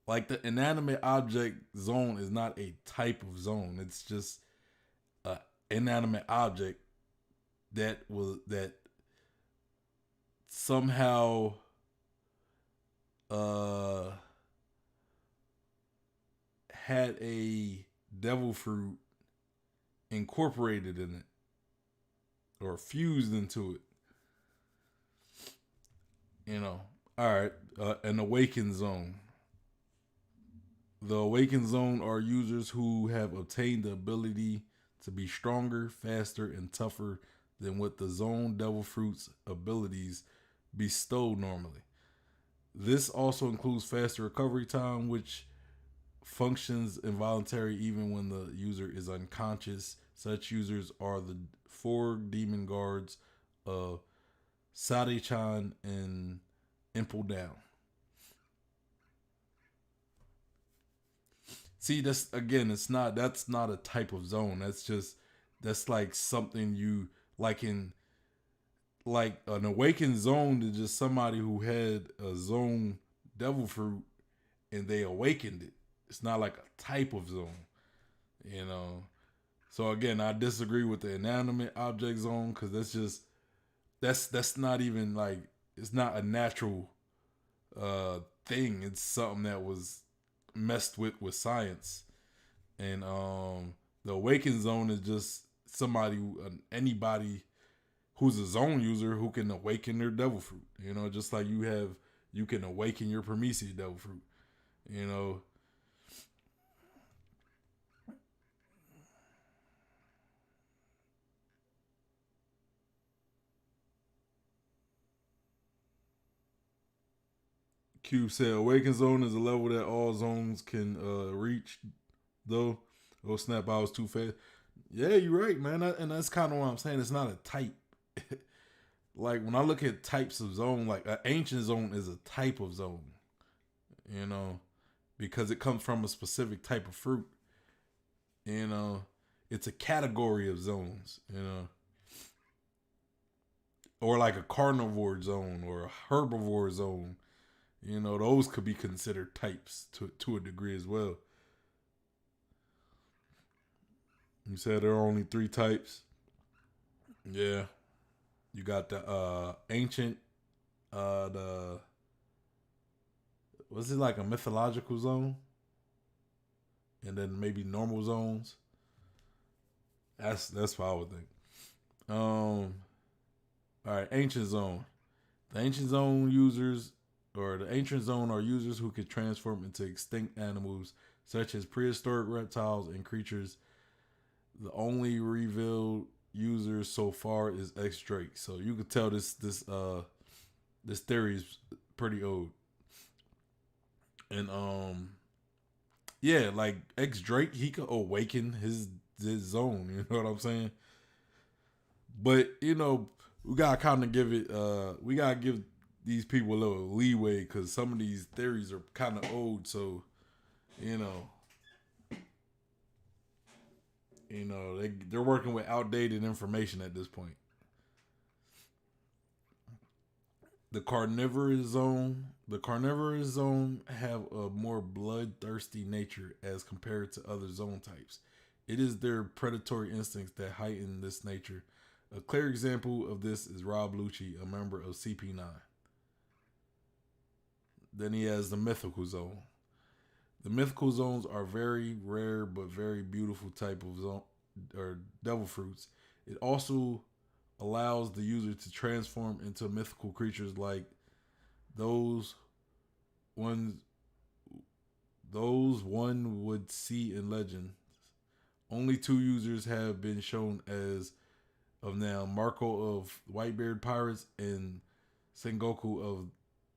Like, the inanimate object zone is not a type of zone. It's just an inanimate object that somehow had a devil fruit incorporated in it or fused into it. All right. An Awaken Zone. The Awaken Zone are users who have obtained the ability to be stronger, faster, and tougher than what the Zone Devil Fruit's abilities bestow normally. This also includes faster recovery time, which functions involuntary even when the user is unconscious. Such users are the four demon guards of Sade-chan and Impel Down. See, that's not a type of zone. That's like something you like in like an awakened zone is just somebody who had a zone devil fruit and they awakened it. It's not like a type of zone, you know. So again, I disagree with the inanimate object zone because that's not even like it's not a natural thing. It's something that was messed with science, and the awakened zone is just somebody anybody who's a zone user who can awaken their devil fruit. You know, just like you can awaken your Prometheus devil fruit. You know, Cube said Awaken Zone is a level that all zones can reach, though. Oh snap! I was too fast. Yeah, you're right, man. And that's kind of what I'm saying. It's not a type. Like when I look at types of zone, like an ancient zone is a type of zone. You know, because it comes from a specific type of fruit. You know, it's a category of zones. You know, or like a carnivore zone or a herbivore zone. You know, those could be considered types to a degree as well. You said there are only three types. Yeah. You got the ancient the was it like a mythological zone? And then maybe normal zones. That's what I would think. All right, ancient zone. The ancient zone users or the ancient zone are users who could transform into extinct animals such as prehistoric reptiles and creatures. The only revealed user so far is X Drake. So you could tell this theory is pretty old. And yeah, like X Drake, he could awaken his zone, you know what I'm saying? But, you know, we gotta kinda give it we gotta give these people a little leeway because some of these theories are kinda old, so you know, they're working with outdated information at this point. The carnivorous zone have a more bloodthirsty nature as compared to other zone types. It is their predatory instincts that heighten this nature. A clear example of this is Rob Lucci, a member of CP9. Then he has the mythical zone. The mythical zones are very rare but very beautiful type of zone or devil fruits. It also allows the user to transform into mythical creatures like those ones those one would see in legends. Only two users have been shown as of now: Marco of Whitebeard Pirates and Sengoku of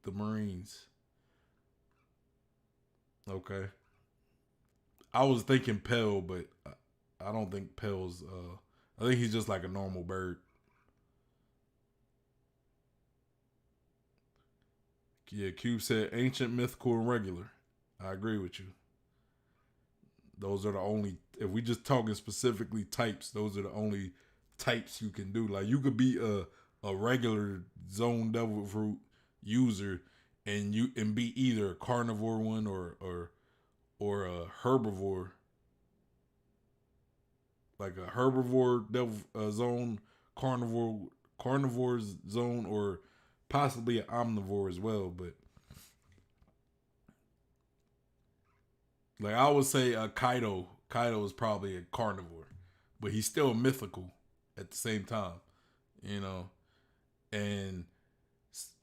the Marines. Okay. I was thinking Pell, but I don't think Pell's I think he's just like a normal bird. Yeah, Cube said ancient, mythical, and regular. I agree with you. Those are the only. If we just talking specifically types, those are the only types you can do. Like you could be a regular zone devil fruit user, and be either a carnivore one or a herbivore, like a herbivore devil zone, carnivore zone, or possibly an omnivore as well. But like I would say, a Kaido. Kaido is probably a carnivore, but he's still mythical at the same time, you know. And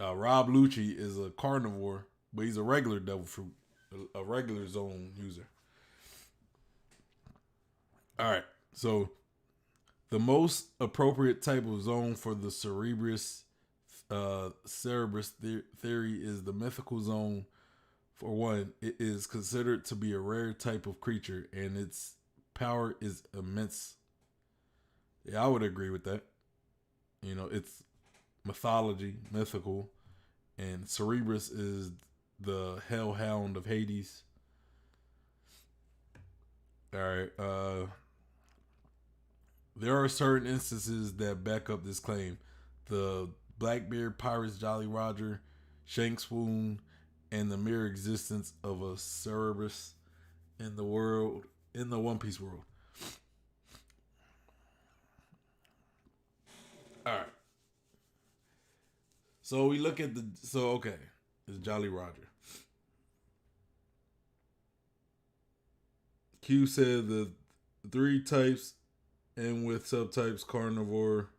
Rob Lucci is a carnivore, but he's a regular devil fruit, a regular zone user. All right, so the most appropriate type of zone for the Cerebrus Cerebrus Theory is the mythical zone. For one, it is considered to be a rare type of creature, and its power is immense. Yeah, I would agree with that. You know, it's mythology, mythical, and Cerebrus is the hellhound of Hades. All right. There are certain instances that back up this claim. The Blackbeard Pirates Jolly Roger, Shank Swoon, and the mere existence of a Cerebrus in the world, in the One Piece world. All right. So we look at okay, it's Jolly Roger. Q said the three types and with subtypes carnivore,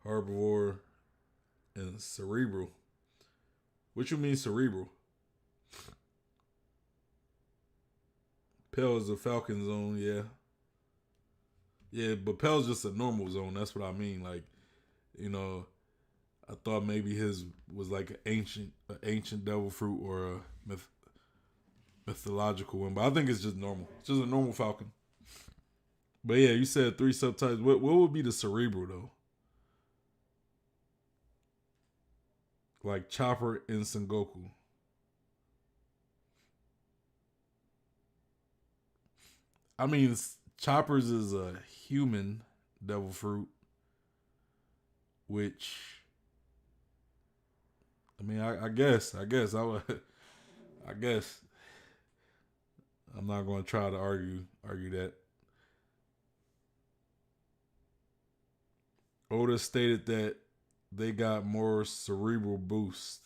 herbivore, and cerebral. What you mean cerebral? Pell is a falcon zone, yeah. Yeah, but Pell's just a normal zone. That's what I mean. Like, you know, I thought maybe his was like an ancient devil fruit or a mythological one, but I think it's just normal. It's just a normal falcon. But yeah, you said three subtypes. What would be the cerebral though? Like Chopper and Sengoku. I mean, Chopper's is a human devil fruit, which I mean, I guess I would, I guess I'm not going to try to argue that. Oda stated that they got more cerebral boost.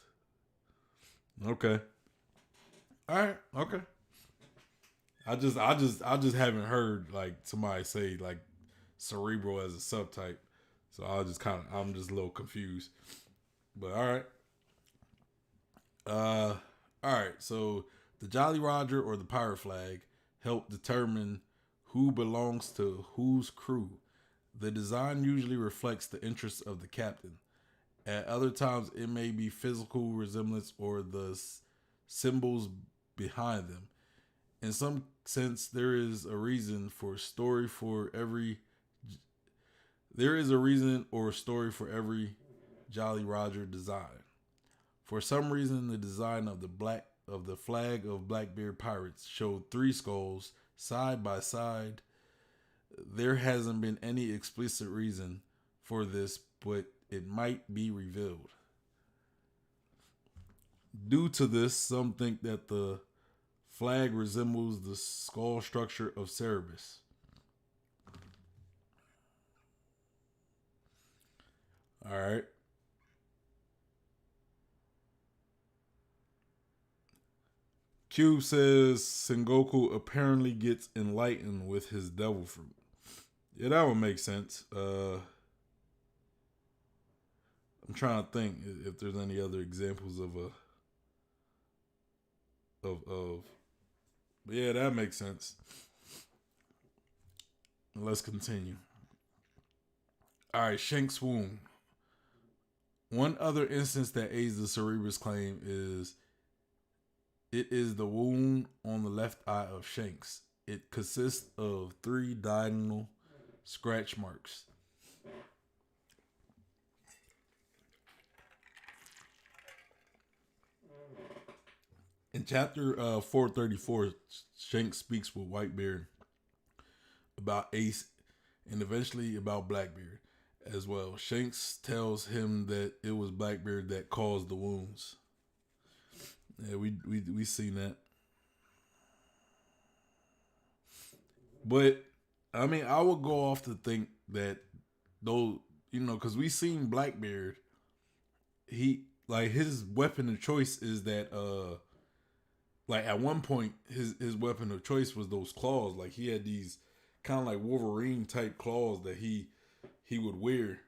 Okay. All right. Okay. I just haven't heard like somebody say like cerebral as a subtype. So I'm just a little confused. But all right. All right. So the Jolly Roger or the pirate flag help determine who belongs to whose crew. The design usually reflects the interests of the captain. At other times, it may be physical resemblance or the symbols behind them. In some sense, there is a reason for every. There is a reason or story for every Jolly Roger design. For some reason, the design of the flag of Blackbeard Pirates showed three skulls side by side. There hasn't been any explicit reason for this, but it might be revealed. Due to this, some think that the flag resembles the skull structure of Cerebrus. All right. Cube says Sengoku apparently gets enlightened with his devil fruit. Yeah, that would make sense. I'm trying to think if there's any other examples of but yeah, that makes sense. Let's continue. All right, Shank Swoon. One other instance that aids the Cerebrus claim is it is the wound on the left eye of Shanks. It consists of three diagonal scratch marks. In chapter 434, Shank speaks with Whitebeard about Ace and eventually about Blackbeard as well. Shanks tells him that it was Blackbeard that caused the wounds. Yeah, we seen that. But I mean, I would go off to think that though, because we seen Blackbeard, he like his weapon of choice is that like at one point his weapon of choice was those claws. Like he had these kind of like Wolverine type claws that he would wear,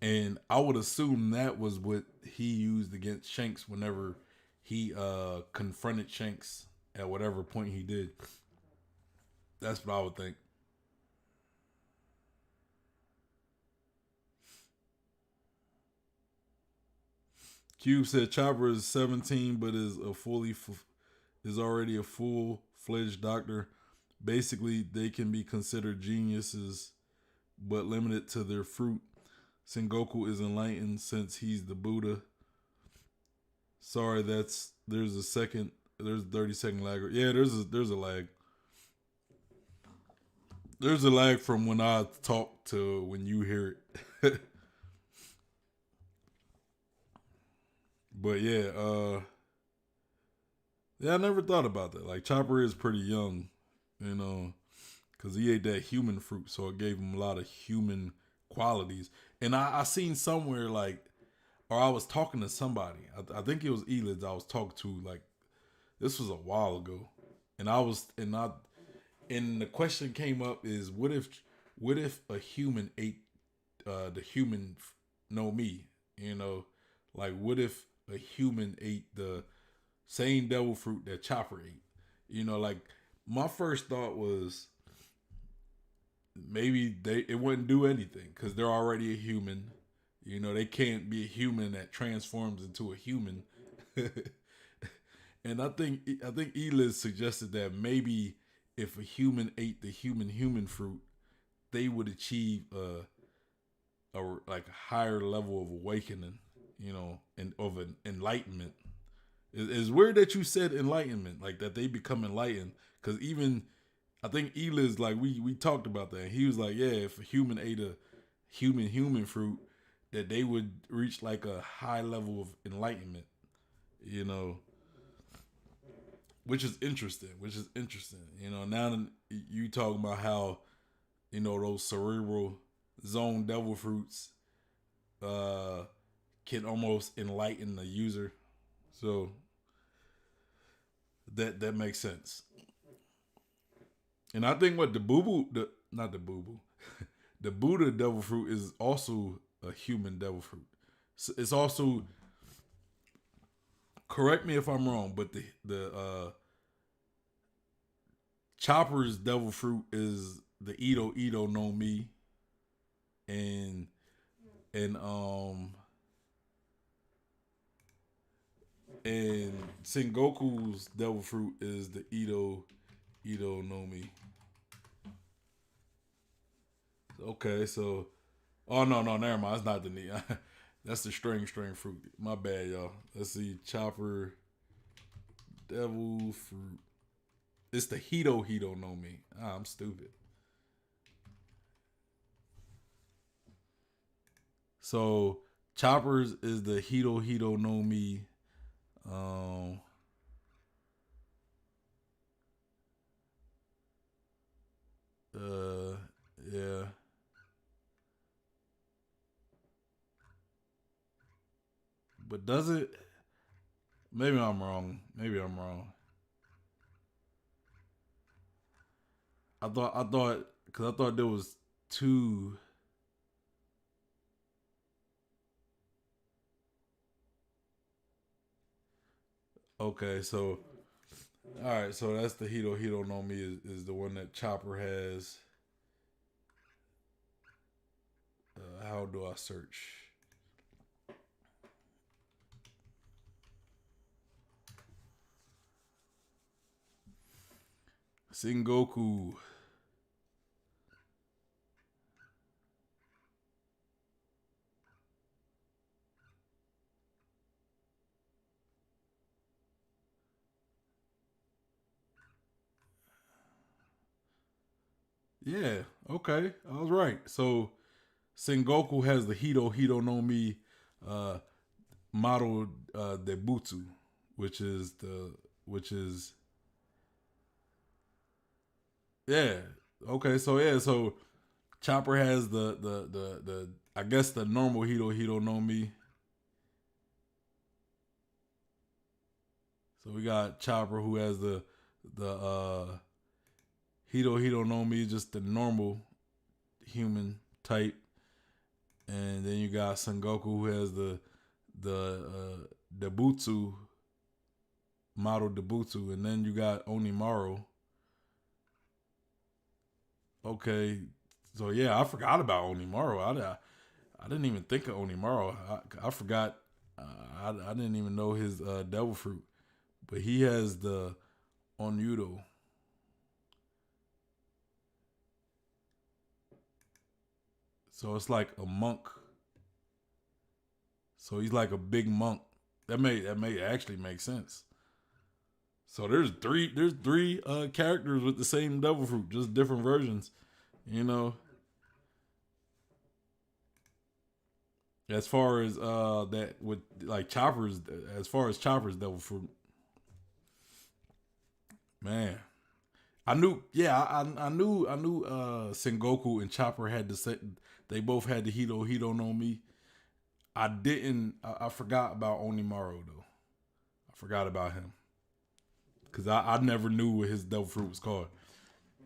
and I would assume that was what he used against Shanks whenever he confronted Shanks at whatever point he did. That's what I would think. Cube said Chopper is 17, but is already a full-fledged doctor. Basically, they can be considered geniuses, but limited to their fruit. Sengoku is enlightened since he's the Buddha. Sorry, there's a 30-second lag. Yeah, there's a lag. There's a lag from when I talk to when you hear it. But yeah, I never thought about that. Like Chopper is pretty young, because he ate that human fruit, so it gave him a lot of human qualities. And I seen somewhere or I was talking to somebody. I think it was Elids I was talking to. Like this was a while ago, and the question came up is what if a human ate the human no me, like what if a human ate the same devil fruit that Chopper ate, like my first thought was maybe it wouldn't do anything because they're already a human. They can't be a human that transforms into a human. And I think Eliz suggested that maybe if a human ate the human fruit, they would achieve a higher level of awakening, and of an enlightenment. It's weird that you said enlightenment, like that they become enlightened, because even I think Eliz, like we talked about that. He was like, yeah, if a human ate a human fruit, that they would reach like a high level of enlightenment, which is interesting. Now that you talking about how, those cerebral zone devil fruits can almost enlighten the user. So that makes sense. And I think what the the Buddha devil fruit is also a human devil fruit. So it's also, correct me if I'm wrong, but the Chopper's devil fruit is the Ito no Mi, and Sengoku's devil fruit is the Ito no Mi. Okay, so no, never mind. It's not the knee. That's the string fruit. My bad, y'all. Let's see, Chopper devil fruit. It's the Hito no Mi. I'm stupid. So Chopper's is the Hito no Mi. Yeah. But does it? Maybe I'm wrong. Because I thought there was two. Okay, so all right, so that's the Hito no Mi is the one that Chopper has. How do I search? Sengoku. Yeah, okay, I was right. So Sengoku has the Hito no Mi model Debutsu, which is yeah. Okay, so Chopper has the I guess the normal Hito no Mi. So we got Chopper who has the Hito no Mi, just the normal human type, and then you got Sengoku who has the Debutsu model Debutsu, and then you got Onimaru. Okay, so yeah, I forgot about Onimaru. I didn't even think of Onimaru. I forgot I didn't even know his devil fruit, but he has the onudo. So it's like a monk. So he's like a big monk. That may actually make sense. So there's three characters with the same devil fruit, just different versions. You know, as far as that with like Chopper's, as far as Chopper's devil fruit, man, I knew. Yeah, I knew. Sengoku and Chopper had the set. They both had the Hito no Mi. I didn't. I forgot about Onimaru though. I forgot about him because I never knew what his devil fruit was called.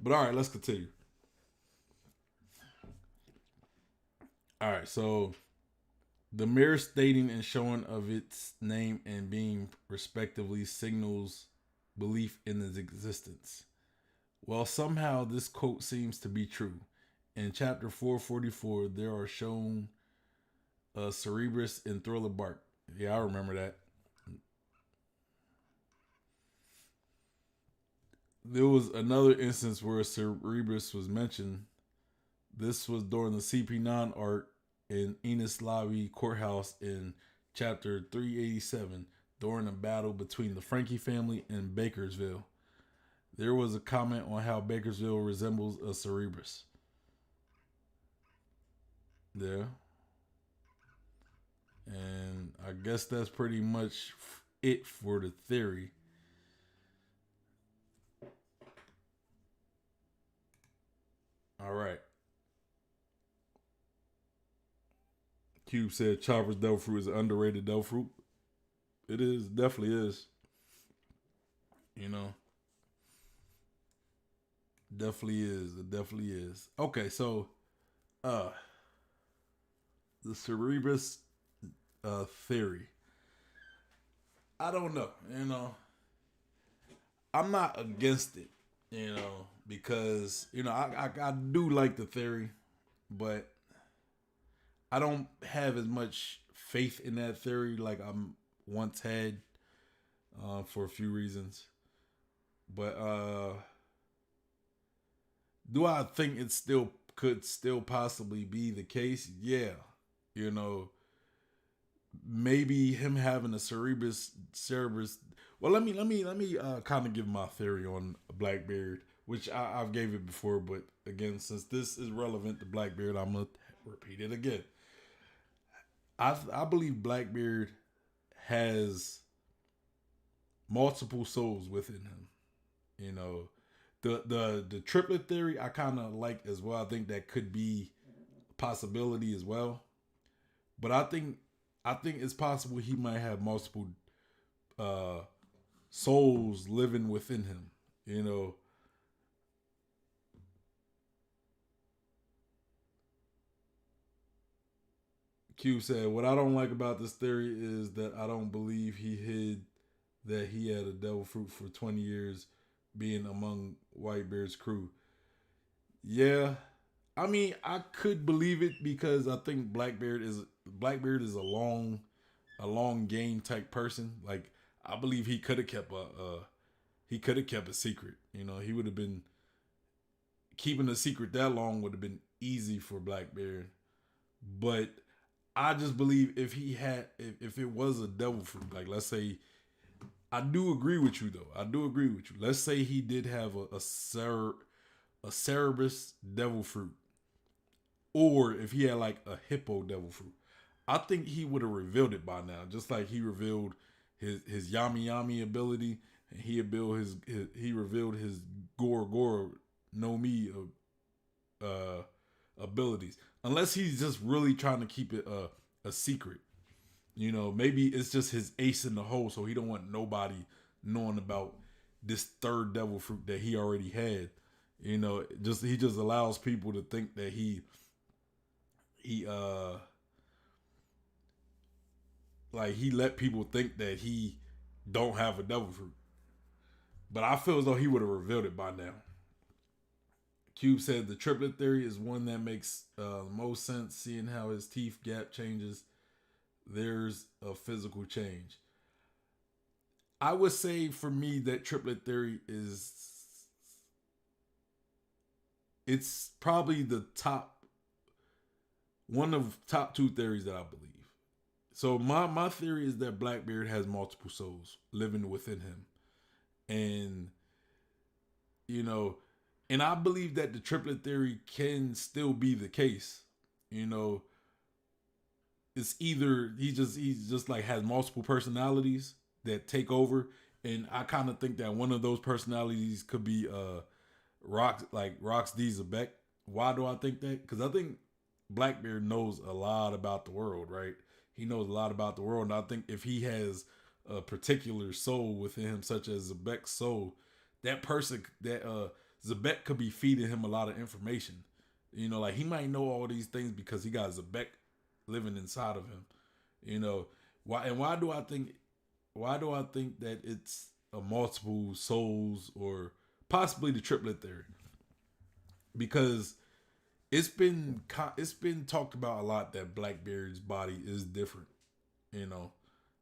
But all right, let's continue. All right, so the mere stating and showing of its name and being respectively signals belief in its existence. Well, somehow this quote seems to be true. In chapter 444, there are shown Cerebrus and Thriller Bark. Yeah, I remember that. There was another instance where Cerebrus was mentioned. This was during the CP9 arc in Enislawi Courthouse in chapter 387 during a battle between the Frankie family and Bakersville. There was a comment on how Bakersville resembles a Cerebrus. Yeah. And I guess that's pretty much it for the theory. All right. Cube said Chopper's devil fruit is an underrated devil fruit. It is, definitely is. You know, definitely is. It definitely is. Okay, so uh the Cerebrus theory. I don't know. I'm not against it. Because I do like the theory, but I don't have as much faith in that theory like I once had for a few reasons. But do I think it still could still possibly be the case? Yeah, you know, maybe him having a Cerebrus. Well, let me kind of give my theory on Blackbeard, which I've gave it before, but again, since this is relevant to Blackbeard, I'm gonna repeat it again. I believe Blackbeard has multiple souls within him. You know, the triplet theory I kind of like as well. I think that could be a possibility as well. But I think it's possible he might have multiple uh souls living within him. You know, Q said, "What I don't like about this theory is that I don't believe he hid that he had a devil fruit for 20 years being among Whitebeard's crew." Yeah, I mean, I could believe it because I think Blackbeard is a long game type person. Like I believe he could have kept a secret. He would have been keeping a secret that long would have been easy for Blackbeard. But I just believe if it was a devil fruit, like let's say I do agree with you though. I do agree with you. Let's say he did have a Cerebrus devil fruit, or if he had like a hippo devil fruit, I think he would have revealed it by now. Just like he revealed his Yami Yami ability, and he revealed his Goro Goro no Mi abilities. Unless he's just really trying to keep it a secret. Maybe it's just his ace in the hole, so he don't want nobody knowing about this third devil fruit that he already had. He just allows people to think that he like he let people think that he don't have a devil fruit. But I feel as though he would have revealed it by now. Cube said the triplet theory is one that makes most sense, seeing how his teeth gap changes there's a physical change. I would say for me that triplet theory is it's probably the top one of top two theories that I believe. So my theory is that Blackbeard has multiple souls living within him. And you know, and I believe that the triplet theory can still be the case. You know, it's either he's just like has multiple personalities that take over, and I kind of think that one of those personalities could be Rox D Zebek. Why do I think that? Because I think Blackbeard knows a lot about the world, right? He knows a lot about the world, and I think if he has a particular soul within him, such as Zebek's soul, that person that Zebek could be feeding him a lot of information. You know, like he might know all these things because he got Zebek living inside of him. You know, why do I think that it's a multiple souls or possibly the triplet theory? Because it's been talked about a lot that Blackbeard's body is different. You know,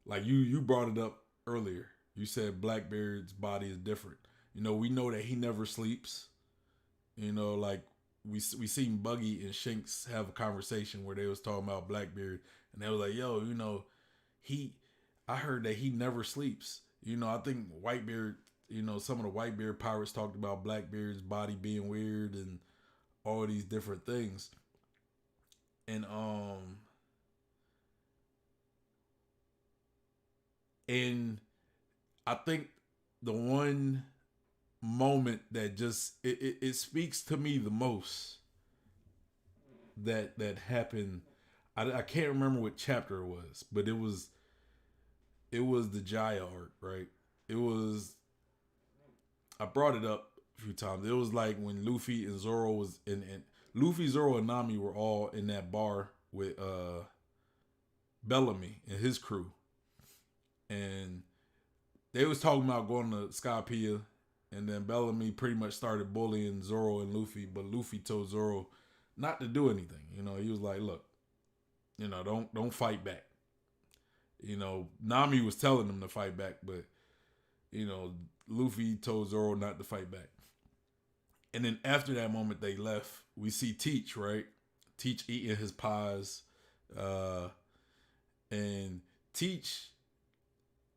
like you brought it up earlier. You said Blackbeard's body is different. You know, we know that he never sleeps. You know, like we seen Buggy and Shanks have a conversation where they was talking about Blackbeard, and they was like, "Yo, you know, I heard that he never sleeps." You know, I think Whitebeard, you know, some of the Whitebeard pirates talked about Blackbeard's body being weird and all these different things. And and I think the one moment that just it speaks to me the most that happened. I can't remember what chapter it was, but it was the Jaya arc, right? It was I brought it up a few times. It was like when Luffy and Zoro was in Luffy, Zoro, and Nami were all in that bar with Bellamy and his crew, and they was talking about going to Skypiea, and then Bellamy pretty much started bullying Zoro and Luffy, but Luffy told Zoro not to do anything. You know, he was like, "Look, you know, don't fight back." You know, Nami was telling him to fight back, but you know, Luffy told Zoro not to fight back. And then after that moment, they left. We see Teach, right? Teach eating his pies, and Teach,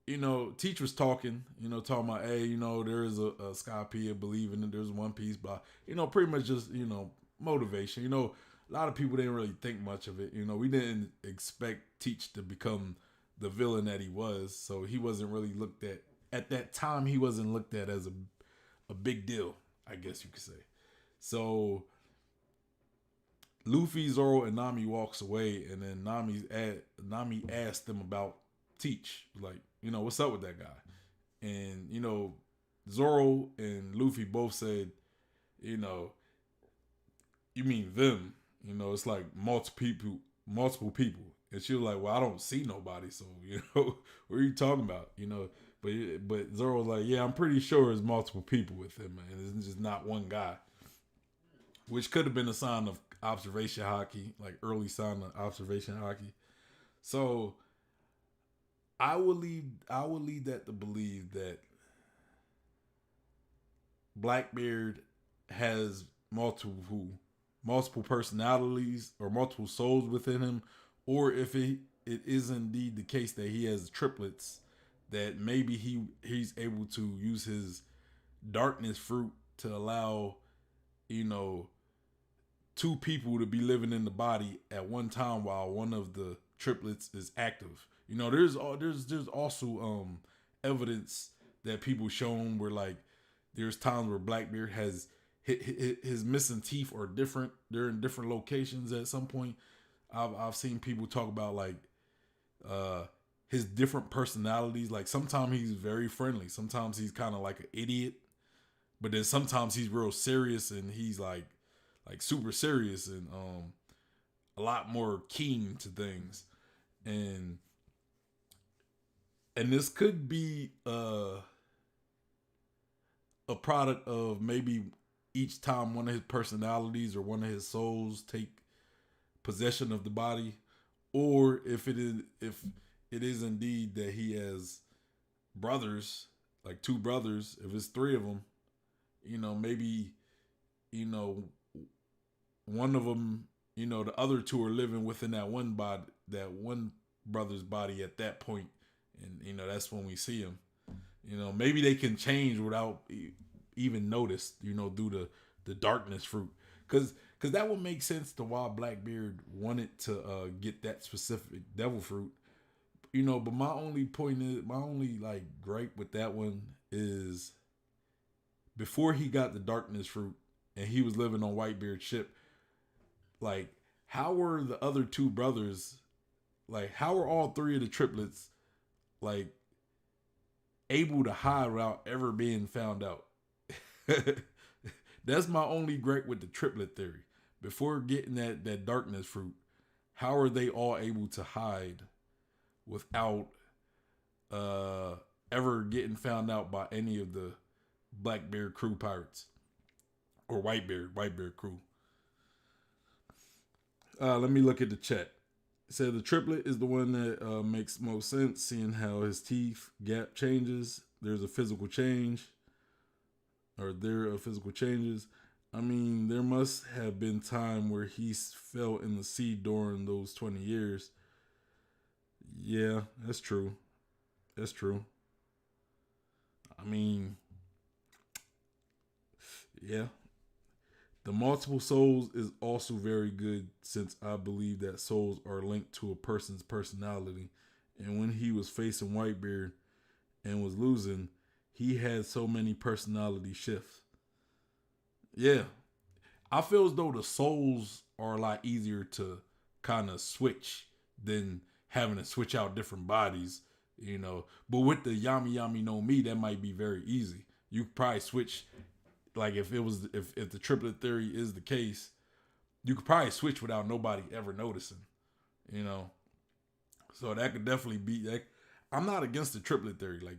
you know, Teach was talking, you know, talking about, hey, you know, there is a Skypiea, believing that there's One Piece, but you know, pretty much just, you know, motivation. You know, a lot of people didn't really think much of it. You know, we didn't expect Teach to become the villain that he was, so he wasn't really looked at that time. He wasn't looked at as a big deal, I guess you could say. So Luffy, Zoro, and Nami walks away, and then Nami asked them about Teach, like, you know, what's up with that guy? And you know, Zoro and Luffy both said, you know, you mean them? You know, it's like multiple people. And she was like, well, I don't see nobody, so you know, what are you talking about? You know, but Zoro was like, yeah, I'm pretty sure there's multiple people with him, man. It's just not one guy, which could have been a sign of observation hockey, like early sign of observation hockey. So I would lead that to believe that Blackbeard has multiple personalities or multiple souls within him, or if it is indeed the case that he has triplets, that maybe he's able to use his darkness fruit to allow, you know, two people to be living in the body at one time while one of the triplets is active. You know, there's also evidence that people shown where like there's times where Blackbeard has his missing teeth are different. They're in different locations at some point. I've seen people talk about like his different personalities. Like sometimes he's very friendly, sometimes he's kind of like an idiot, but then sometimes he's real serious and he's like super serious and a lot more keen to things. And this could be a product of maybe each time one of his personalities or one of his souls take possession of the body, or if it is indeed that he has brothers, like two brothers, if it's three of them, maybe, you know, one of them, the other two are living within that one body, that one brother's body at that point, and that's when we see him. Maybe they can change without even notice, due to the darkness fruit, because that would make sense to why Blackbeard wanted to get that specific devil fruit. But my only point is, my only like gripe with that one is, before he got the darkness fruit and he was living on Whitebeard's ship, like, how were the other two brothers, like, how were all three of the triplets, like, able to hide without ever being found out? That's my only gripe with the triplet theory. Before getting that darkness fruit, how are they all able to hide without ever getting found out by any of the Blackbeard crew pirates or Whitebeard crew? Let me look at the chat. It said the triplet is the one that makes most sense, seeing how his teeth gap changes. There's a physical change, or there are physical changes. I mean, there must have been time where he fell in the sea during those 20 years. Yeah, that's true. That's true. I mean, yeah. The multiple souls is also very good, since I believe that souls are linked to a person's personality. And when he was facing Whitebeard and was losing, he had so many personality shifts. Yeah. I feel as though the souls are a lot easier to kind of switch than having to switch out different bodies, But with the Yami Yami no Mi, that might be very easy. You could probably switch, like, if the triplet theory is the case, you could probably switch without nobody ever noticing, So that could definitely be that. I'm not against the triplet theory, like,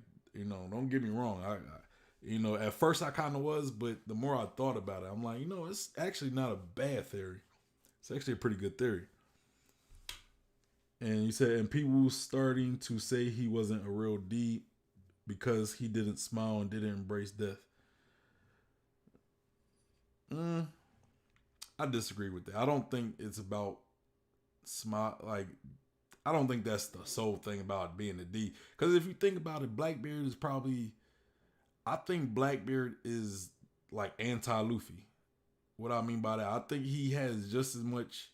don't get me wrong. At first I kind of was, but the more I thought about it, I'm like, it's actually not a bad theory. It's actually a pretty good theory. And you said, and people starting to say he wasn't a real D because he didn't smile and didn't embrace death. I disagree with that. I don't think it's about smile. Like, I don't think that's the sole thing about being a D. Because if you think about it, Blackbeard is probably, I think Blackbeard is like anti-Luffy. What I mean by that, I think he has just as much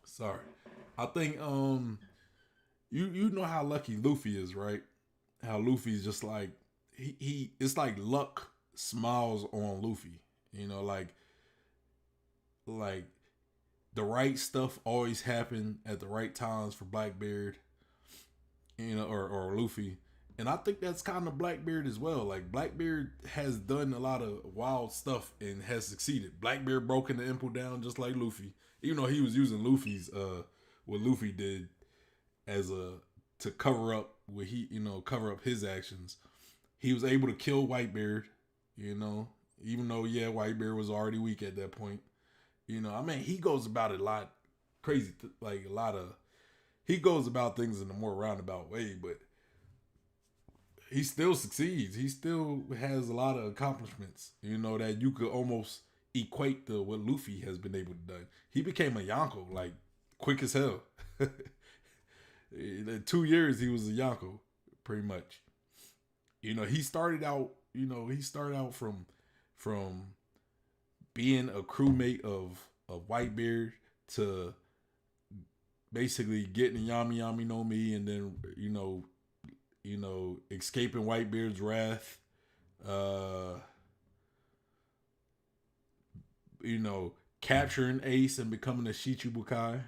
sorry. I think you know how lucky Luffy is, right? How Luffy's just like he it's like luck smiles on Luffy. Like the right stuff always happen at the right times for Blackbeard, or Luffy. And I think that's kind of Blackbeard as well. Like, Blackbeard has done a lot of wild stuff and has succeeded. Blackbeard broken the Impel down just like Luffy. Even though he was using Luffy's what Luffy did as to cover up what he, cover up his actions. He was able to kill Whitebeard, even though, Whitebeard was already weak at that point. He goes about it a lot crazy, he goes about things in a more roundabout way, but he still succeeds. He still has a lot of accomplishments, that you could almost equate to what Luffy has been able to do. He became a Yonko, like, quick as hell. In 2 years, he was a Yonko, pretty much. He started out from being a crewmate of Whitebeard to basically getting Yami Yami no Mi, and then, escaping Whitebeard's wrath, capturing Ace and becoming a Shichibukai,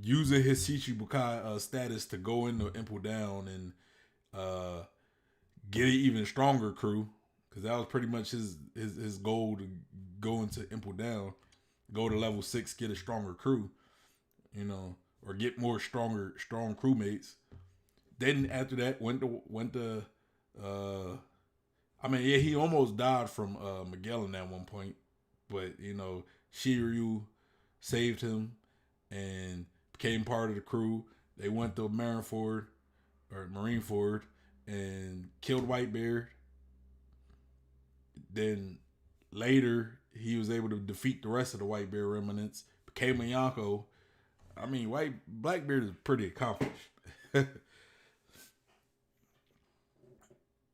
using his Shichibukai status to go into Impel Down and get an even stronger crew, because that was pretty much his goal, to go into Impel Down, go to level 6, get a stronger crew, or get more strong crewmates. Then after that, went to I mean, yeah, he almost died from Magellan at one point, but Shiryu saved him and became part of the crew. They went to Marineford and killed Whitebeard. Then later he was able to defeat the rest of the Whitebeard remnants, became a Yonko. I mean, Blackbeard is pretty accomplished.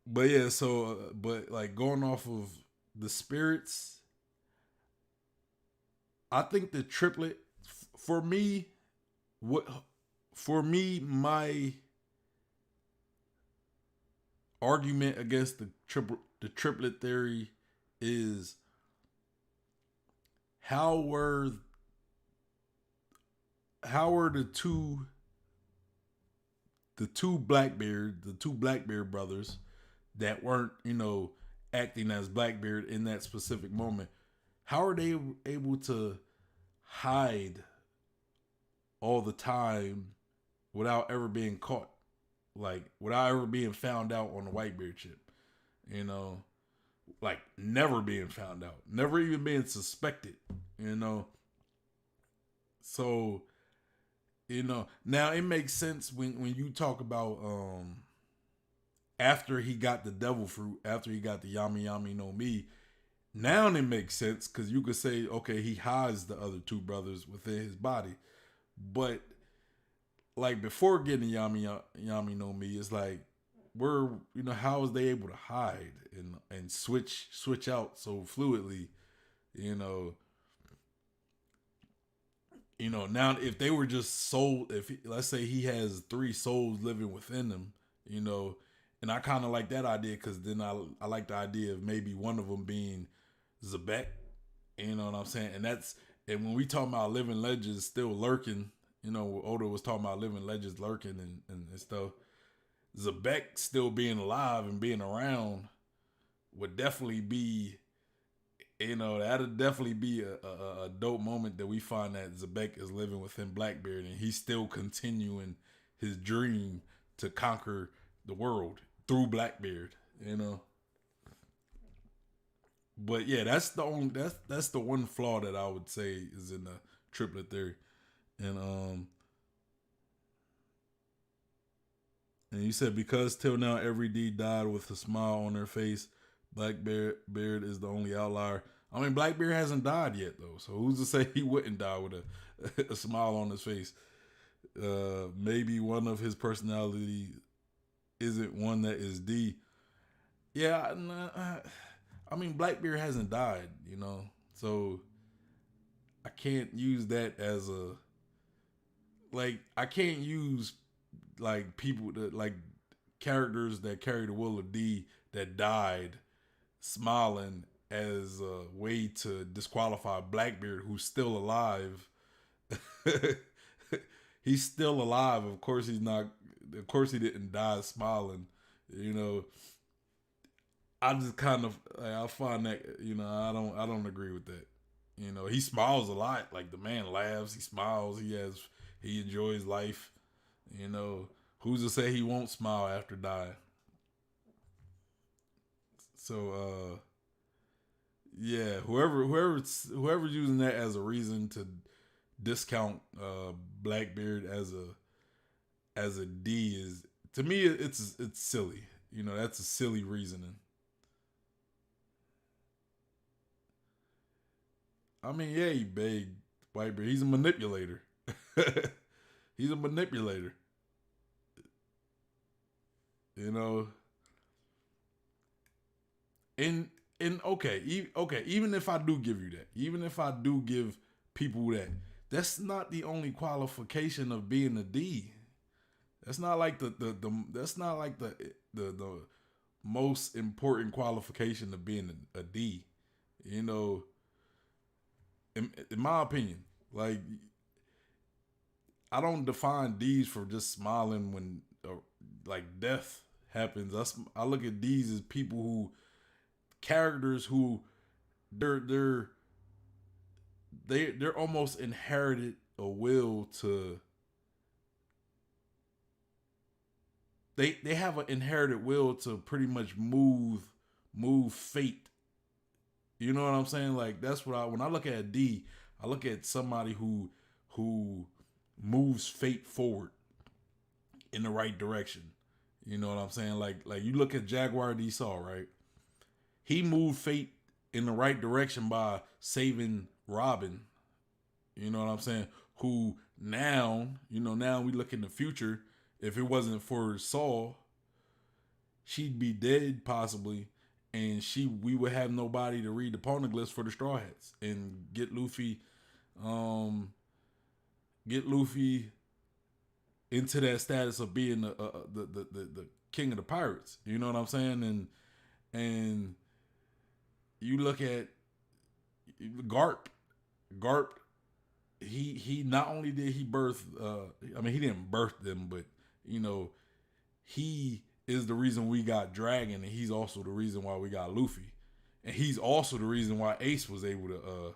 But yeah, but like going off of the spirits, I think the triplet for me, what for me, my argument against the triplet theory is how were the two Blackbeard brothers that weren't, acting as Blackbeard in that specific moment. How are they able to hide all the time without ever being caught? Like, without ever being found out on the Whitebeard ship. Like, never being found out. Never even being suspected. So, now it makes sense when you talk about after he got the devil fruit, after he got the Yami Yami no Mi, now it makes sense because you could say, okay, he hides the other two brothers within his body. But like before getting Yami Yami no Mi, it's like how is they able to hide and switch out so fluidly, now if they were just let's say he has 3 souls living within him, and I kind of like that idea because then I like the idea of maybe one of them being Zebek, you know what I'm saying? And when we talk about living legends still lurking, Oda was talking about living legends lurking and stuff. Zebek still being alive and being around would definitely be, that'd definitely be a dope moment that we find that Zebek is living within Blackbeard and he's still continuing his dream to conquer the world through Blackbeard, But yeah, that's the one flaw that I would say is in the triplet theory. And you said because till now every D died with a smile on their face, Blackbeard is the only outlier. I mean, Blackbeard hasn't died yet though, so who's to say he wouldn't die with a smile on his face? Maybe one of his personality isn't one that is D. Yeah, I mean, Blackbeard hasn't died, so I can't use that as I can't use like people that like characters that carry the will of D that died smiling as a way to disqualify Blackbeard, who's still alive. He's still alive. Of course he's not. Of course he didn't die smiling. I just kind of I find that I don't agree with that. He smiles a lot. Like the man laughs, he smiles, he enjoys life. Who's to say he won't smile after dying? So yeah, whoever's using that as a reason to discount Blackbeard as a D is, to me, it's silly. That's a silly reasoning. I mean, yeah, he begged Whitebeard. He's a manipulator. He's a manipulator. You know, and okay, even if I do give you that, even if I do give people that, that's not the only qualification of being a D. That's not like that's not like the most important qualification of being a D. You know, in my opinion, like I don't define D's for just smiling when like death happens. I look at D's as people who characters who they're almost inherited a will to they have an inherited will to pretty much move move fate. You know what I'm saying? Like that's what when I look at D, I look at somebody who moves fate forward in the right direction. You know what I'm saying? Like you look at Jaguar D Saw, right? He moved fate in the right direction by saving Robin. You know what I'm saying? Who now, now we look in the future. If it wasn't for Saul, she'd be dead possibly, and we would have nobody to read the poneglyphs for the Straw Hats and get Luffy into that status of being the king of the pirates. You know what I'm saying? And you look at Garp. Garp, he not only did he birth, he didn't birth them, but he is the reason we got Dragon, and he's also the reason why we got Luffy, and he's also the reason why Ace was able to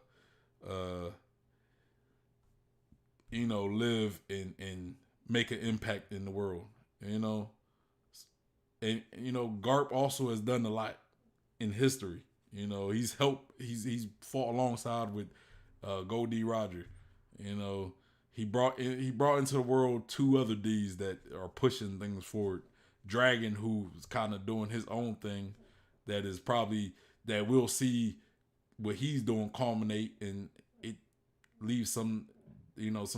live and make an impact in the world. And Garp also has done a lot in history. He's fought alongside with Goldie Roger. He brought into the world two other D's that are pushing things forward. Dragon, who's kind of doing his own thing, that we'll see what he's doing culminate, and it leaves some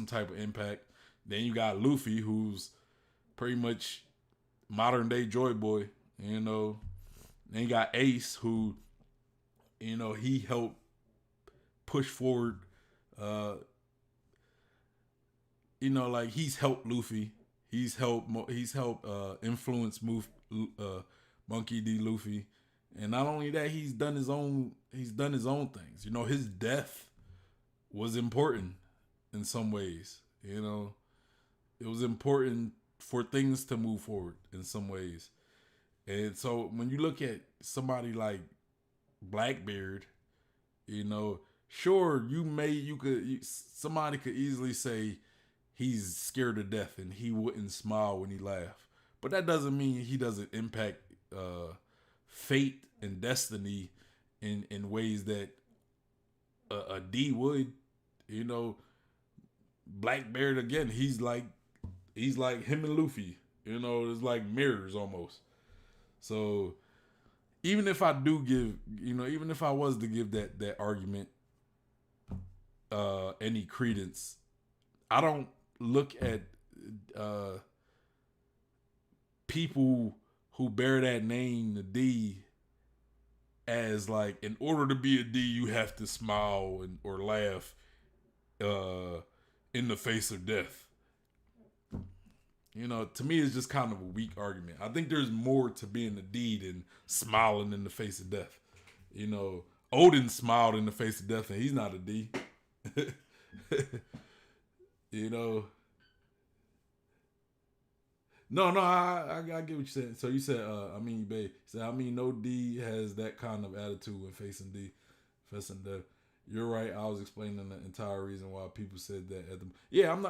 type of impact. Then you got Luffy, who's pretty much modern day Joy Boy. Then you got Ace, who he helped push forward. He's helped Luffy. He's helped influence Monkey D. Luffy, and not only that, he's done his own things. His death was important in some ways. It was important for things to move forward in some ways. And so when you look at somebody like Blackbeard, sure, somebody could easily say he's scared to death and he wouldn't smile when he laughed. But that doesn't mean he doesn't impact fate and destiny in ways that a D would. Blackbeard, again, he's like him and Luffy. It's like mirrors almost. So even if I do give, even if I was to give that argument any credence, I don't look at people who bear that name, the D, as like, in order to be a D, you have to smile or laugh in the face of death. To me, it's just kind of a weak argument. I think there's more to being a D than smiling in the face of death. Odin smiled in the face of death, and he's not a D. No, I get what you're saying. So you said, babe. No D has that kind of attitude when facing death. You're right. I was explaining the entire reason why people said that. I'm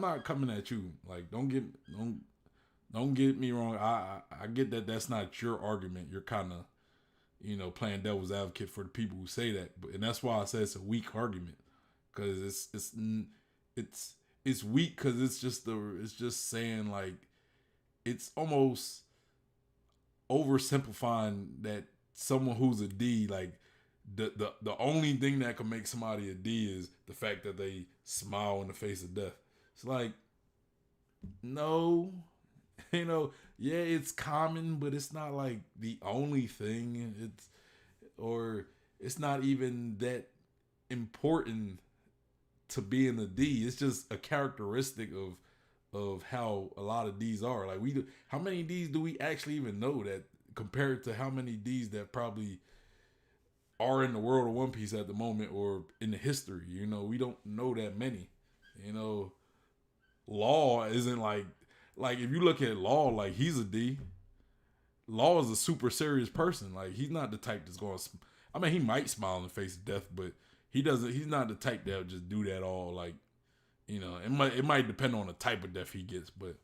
not coming at you. Like, don't get me wrong. I get that that's not your argument. You're kind of, playing devil's advocate for the people who say that. And that's why I say it's a weak argument, because it's weak because it's just saying, like, it's almost oversimplifying that someone who's a D, like, the only thing that can make somebody a D is the fact that they smile in the face of death. It's like, no, yeah, it's common, but it's not like the only thing. It's not even that important to being a D. It's just a characteristic of how a lot of D's are. Like, how many D's do we actually even know, that compared to how many D's that probably are in the world of One Piece at the moment, or in the history? We don't know that many. Law isn't like if you look at Law, like, he's a D. Law is a super serious person. Like, he's not the type that's going to, he might smile in the face of death, but he's not the type that would just do that all. Like, it might depend on the type of death he gets, but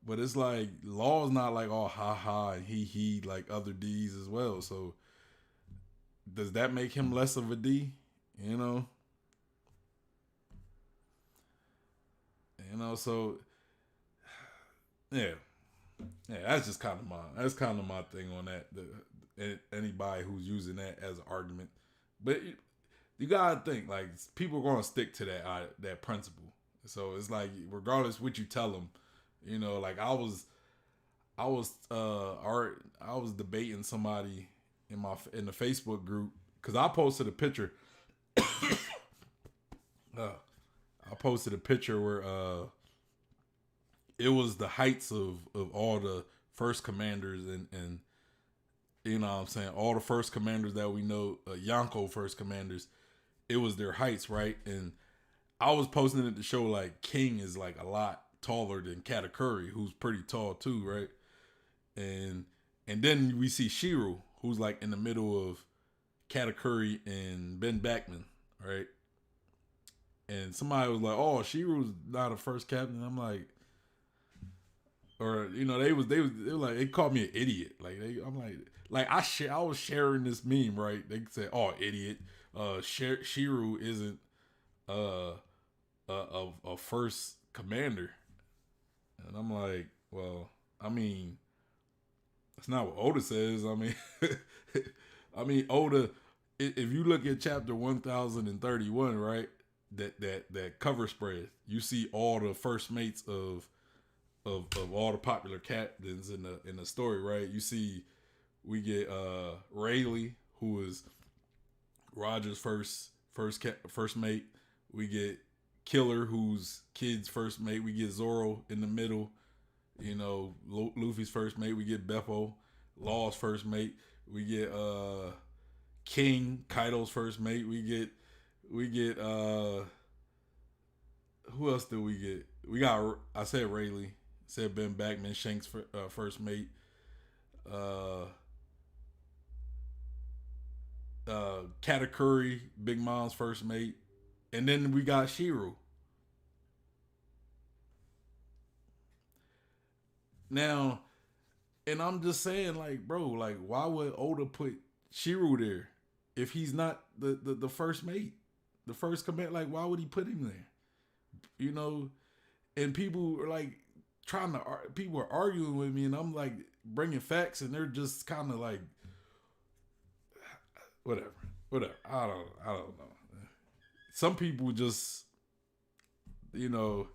But it's like Law's not like all ha ha and he like other D's as well. So does that make him less of a D? You know? So yeah. Yeah, that's kind of my thing on that. Anybody who's using that as an argument. But you gotta think like people are gonna stick to that principle. So it's like regardless what you tell them, like I was debating somebody in the Facebook group because I posted a picture. I posted a picture where it was the heights of all the first commanders and you know what I'm saying, all the first commanders that we know, Yonko first commanders, it was their heights, right? And I was posting it to show like King is like a lot taller than Katakuri, who's pretty tall too, right? And then we see Shiro, who's like in the middle of Katakuri and Ben Backman, right? And somebody was like, "Oh, Shiro's not a first captain." I'm like, or they were like they called me an idiot. I'm like I was sharing this meme, right? They said, "Oh, idiot, Shiro isn't a first commander," and I'm like, well, I mean, that's not what Oda says. I mean, Oda, if you look at chapter 1031, right, that cover spread, you see all the first mates of all the popular captains in the story, right? You see, we get Rayleigh, who is Roger's first mate. We get Killer, who's Kid's first mate. We get Zoro in the middle. Luffy's first mate. We get Beppo, Law's first mate. We get King, Kaido's first mate. We get who else did we get? We got, I said Rayleigh, said Ben Backman, Shank's first mate. Katakuri, Big Mom's first mate. And then we got Shiro. Now, and I'm just saying, like, bro, like, why would Oda put Shiro there if he's not the first mate, the first command? Like, why would he put him there? And people are like people are arguing with me, and I'm like bringing facts, and they're just kind of like, whatever. I don't know. Some people just, you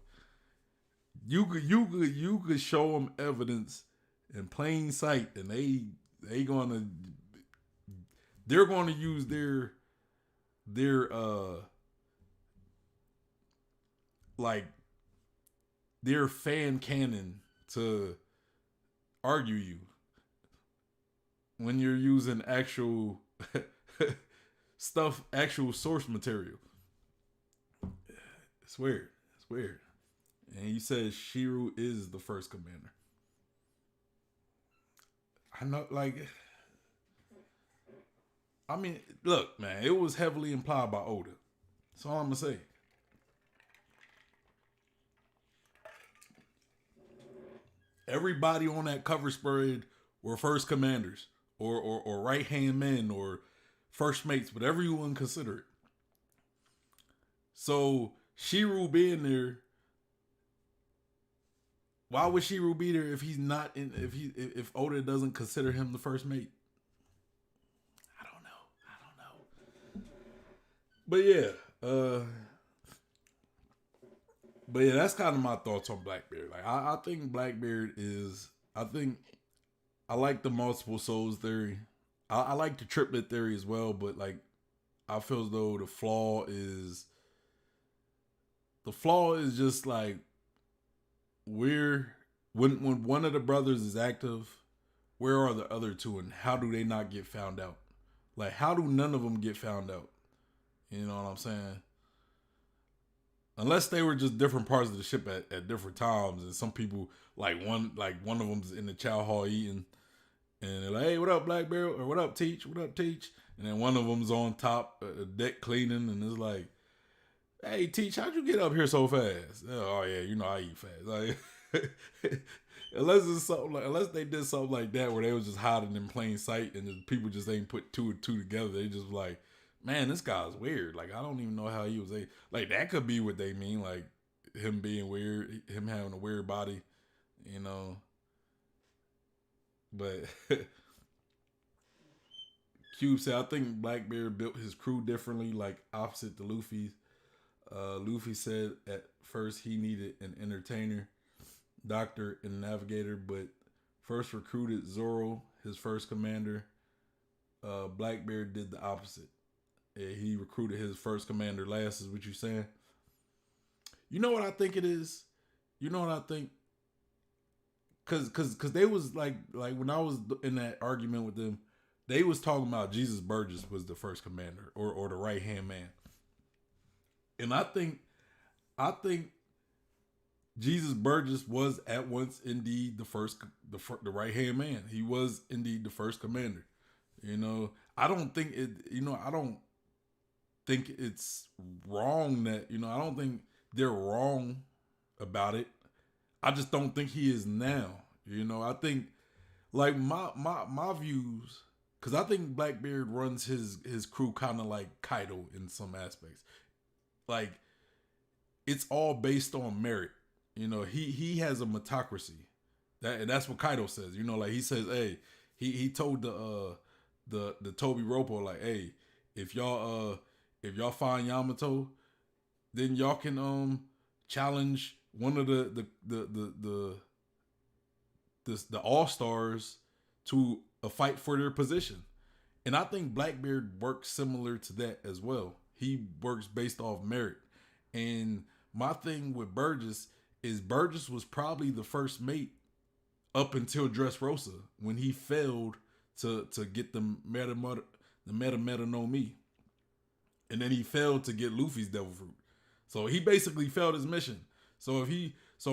could show them evidence in plain sight, and they're gonna use their like their fan canon to argue you when you're using actual stuff, actual source material. It's weird. And you said Shiro is the first commander. I know, like, I mean, look, man, it was heavily implied by Oda. That's all I'm gonna say. Everybody on that cover spread were first commanders or right hand men or first mates, whatever you want to consider it. So Shiro being there, why would Shiro be there if he's not if Oda doesn't consider him the first mate? I don't know. But yeah, that's kind of my thoughts on Blackbeard. Like I think Blackbeard is, I like the multiple souls theory. I like the triplet theory as well, but like I feel as though the flaw is just like when one of the brothers is active, where are the other two, and how do they not get found out? Like, how do none of them get found out? You know what I'm saying? Unless they were just different parts of the ship at different times, and some people like one of them's in the chow hall eating, and they're like, "Hey, what up, Blackbeard?" or "What up, Teach? What up, Teach?" And then one of them's on top deck cleaning, and it's like, "Hey, Teach, how'd you get up here so fast?" "Oh yeah, I eat fast." Like, unless it's something like, unless they did something like that where they was just hiding in plain sight and the people just ain't put two and two together. They just like, man, this guy's weird. Like I don't even know how he was like that could be what they mean, like him being weird, him having a weird body, you know. But Cube said, I think Blackbeard built his crew differently, like opposite to Luffy's. Luffy said at first he needed an entertainer, doctor, and navigator, but first recruited Zoro, his first commander. Blackbeard did the opposite. He recruited his first commander last, is what you saying? You know what I think it is? You know what I think? Cause they was like when I was in that argument with them, they was talking about Jesus Burgess was the first commander or the right hand man. And I think Jesus Burgess was at once indeed the right hand man. He was indeed the first commander. You know, I don't think it's wrong that, I don't think they're wrong about it. I just don't think he is now. I think like my views, because I think Blackbeard runs his crew kind of like Kaido in some aspects. Like it's all based on merit. He has a meritocracy. That's what Kaido says. Like he says, hey, he told the Toby Roppo, like, hey, if y'all find Yamato, then y'all can challenge one of the All-Stars to a fight for their position. And I think Blackbeard works similar to that as well. He works based off merit. And my thing with Burgess is Burgess was probably the first mate up until Dressrosa when he failed to get the Meta no Mi. And then he failed to get Luffy's Devil Fruit. So he basically failed his mission. So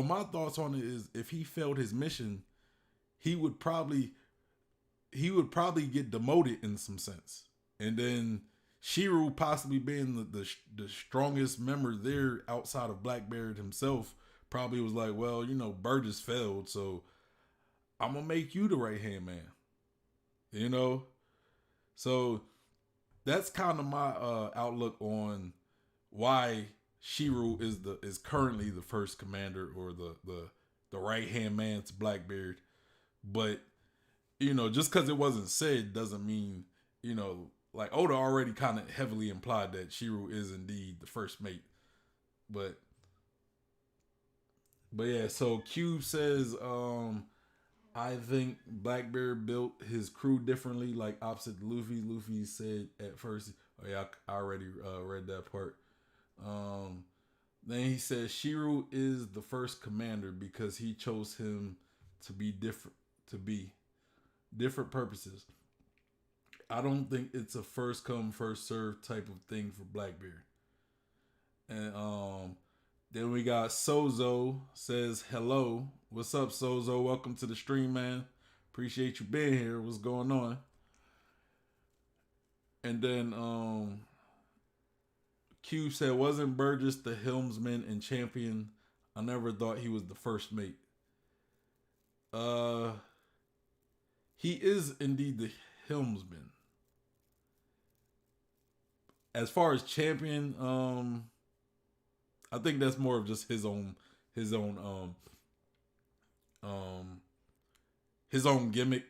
my thoughts on it is if he failed his mission, he would probably get demoted in some sense. And then Shiro possibly being the strongest member there outside of Blackbeard himself probably was like, well, Burgess failed, so I'm gonna make you the right hand man. So that's kind of my outlook on why Shiro is currently the first commander or the right hand man to Blackbeard. But just because it wasn't said doesn't mean like Oda already kind of heavily implied that Shiro is indeed the first mate. But yeah, so Cube says I think Blackbeard built his crew differently, like opposite Luffy. Luffy said at first, oh yeah, I already read that part. Then he says Shiro is the first commander because he chose him to be different purposes. I don't think it's a first come first serve type of thing for Blackbeard. And then we got Sozo says hello. What's up, Sozo? Welcome to the stream, man. Appreciate you being here. What's going on? And then Q said, wasn't Burgess the helmsman and champion? I never thought he was the first mate. He is indeed the helmsman. As far as champion, I think that's more of just his own gimmick.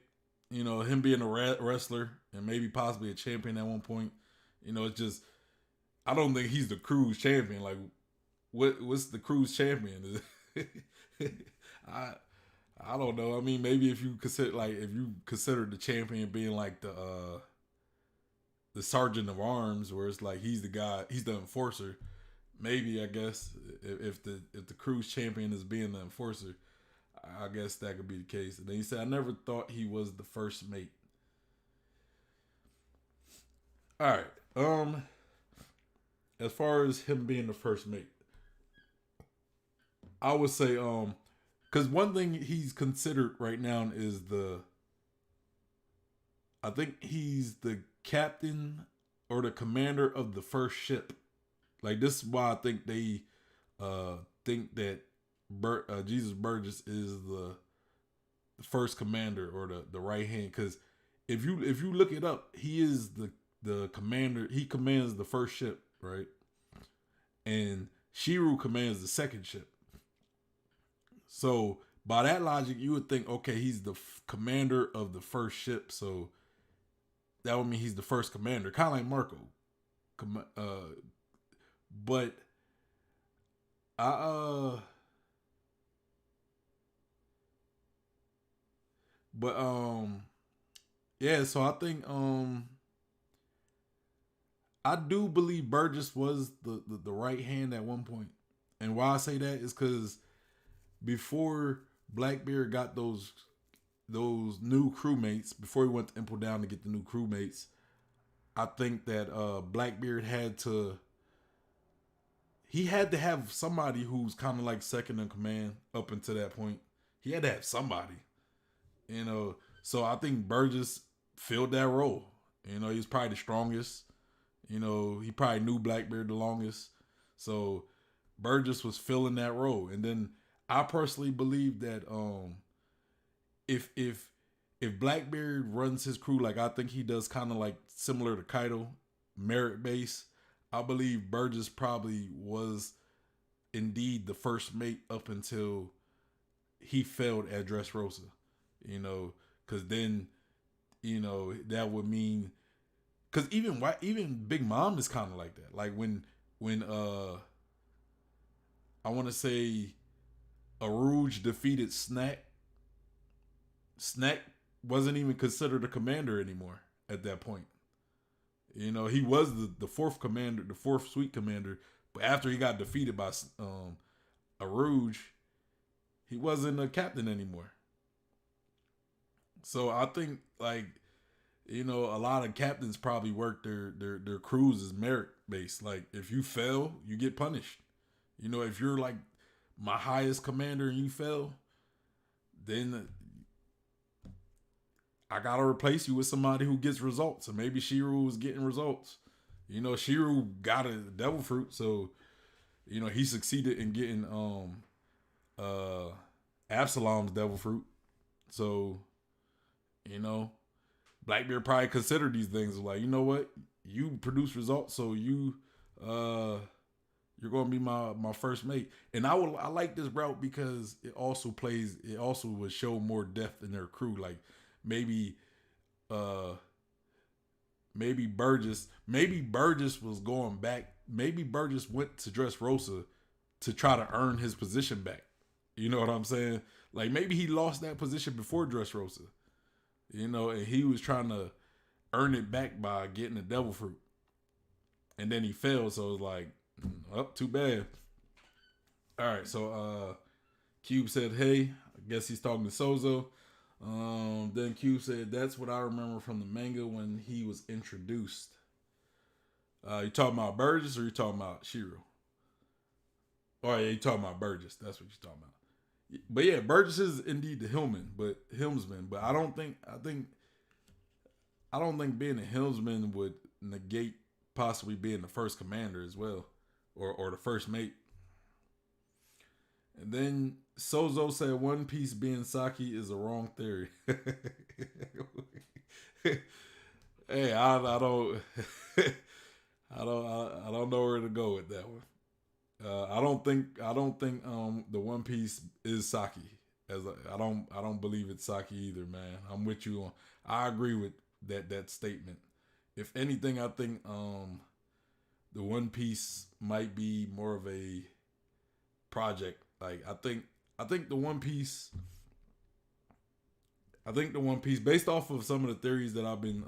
Him being a wrestler and maybe possibly a champion at one point. It's just I don't think he's the crew's champion. Like, what's the crew's champion? I don't know. I mean, maybe if you consider the champion being like the sergeant of arms, where it's like he's the guy, he's the enforcer. Maybe I guess if the crew's champion is being the enforcer, I guess that could be the case. And then he said, I never thought he was the first mate. All right. As far as him being the first mate, I would say because one thing he's considered right now is I think he's the captain or the commander of the first ship. Like, this is why I think they think that Jesus Burgess is first commander or the right hand. Because if you look it up, he is the commander. He commands the first ship, right? And Shiru commands the second ship. So by that logic, you would think, okay, he's the commander of the first ship, so that would mean he's the first commander, kind of like Marco. But I but yeah, so I think I do believe Burgess was the right hand at one point. And why I say that is because before Blackbeard got those new crewmates, before he went to Impel Down to get the new crewmates, I think that Blackbeard had to have somebody who's kind of like second in command up until that point. He had to have somebody, you know. So I think Burgess filled that role. You know, he was probably the strongest. You know, he probably knew Blackbeard the longest. So Burgess was filling that role. And then I personally believe that if Blackbeard runs his crew like I think he does, kind of like similar to Kaido, merit based, I believe Burgess probably was indeed the first mate up until he failed at Dressrosa. You know, because then, you know, that would mean, because even Big Mom is kind of like that. Like when I want to say Arouge defeated Snack. Snack wasn't even considered a commander anymore at that point. You know, he was the fourth commander, the fourth sweet commander, but after he got defeated by Arouge, he wasn't a captain anymore. So I think, like, you know, a lot of captains probably work their crews as merit based. Like, if you fail, you get punished. You know, if you're like my highest commander and you fail, then I gotta replace you with somebody who gets results. And maybe Shiru was getting results. You know, Shiru got a devil fruit, so you know he succeeded in getting Absalom's devil fruit. So, you know, Blackbeard probably considered these things like, you know what, you produce results, so you're gonna be my first mate. And I like this route because it also would show more depth in their crew. Like maybe Burgess was going back. Maybe Burgess went to Dressrosa to try to earn his position back. You know what I'm saying? Like maybe he lost that position before Dressrosa. You know, and he was trying to earn it back by getting the devil fruit. And then he failed, so it was like, oh, too bad. All right, so Cube said, hey, I guess he's talking to Sozo. Then Cube said, that's what I remember from the manga when he was introduced. You talking about Burgess or you talking about Shiro? Oh yeah, you talking about Burgess. That's what you're talking about. But yeah, Burgess is indeed the helmsman. But I don't think being a helmsman would negate possibly being the first commander as well, or the first mate. And then Sozo said One Piece being Saki is a wrong theory. Hey, I don't I don't know where to go with that one. I don't think the One Piece is Saki. I don't believe it's Saki either, man. I'm with you on. I agree with that statement. If anything, I think the One Piece might be more of a project. Like I think the One Piece based off of some of the theories that I've been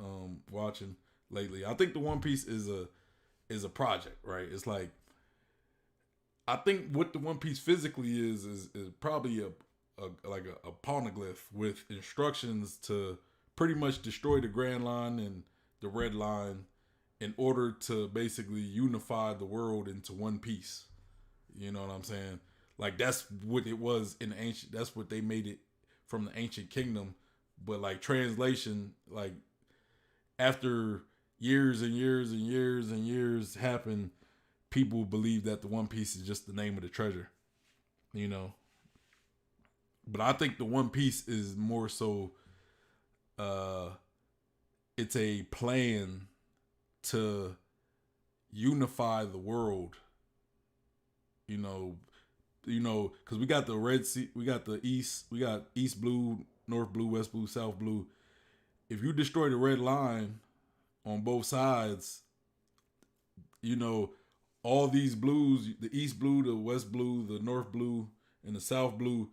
watching lately, I think the One Piece is a project, right? It's like, I think what the One Piece physically is probably a poneglyph with instructions to pretty much destroy the Grand Line and the Red Line in order to basically unify the world into one piece. You know what I'm saying? Like that's what it was in ancient. That's what they made it from the ancient kingdom. But like translation, like after years and years and years and years happen, people believe that the One Piece is just the name of the treasure, you know. But I think the One Piece is more so. It's a plan to unify the world. Because we got the Red Sea, we got the East, we got East Blue, North Blue, West Blue, South Blue. If you destroy the red line on both sides, all these blues, the East Blue, the West Blue, the North Blue, and the South Blue,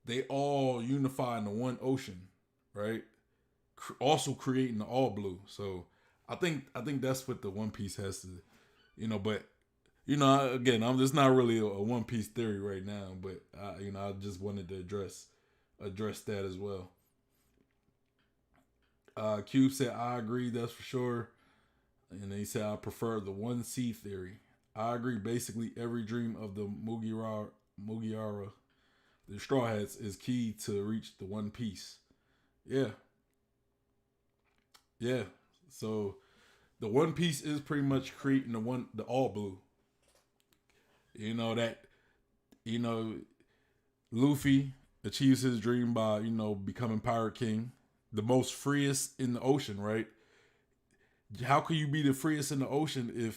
they all unify in the one ocean, right? Also creating the all blue. So I think that's what the One Piece has to, but again, it's not really a One Piece theory right now, but I just wanted to address that as well. Cube said, I agree, that's for sure. And then he said, I prefer the 1C theory. I agree. Basically, every dream of the Mugiwara, the Straw Hats, is key to reach the One Piece. Yeah. Yeah. So the One Piece is pretty much creating the all blue. Luffy achieves his dream by, becoming Pirate King, the most freest in the ocean, right? How can you be the freest in the ocean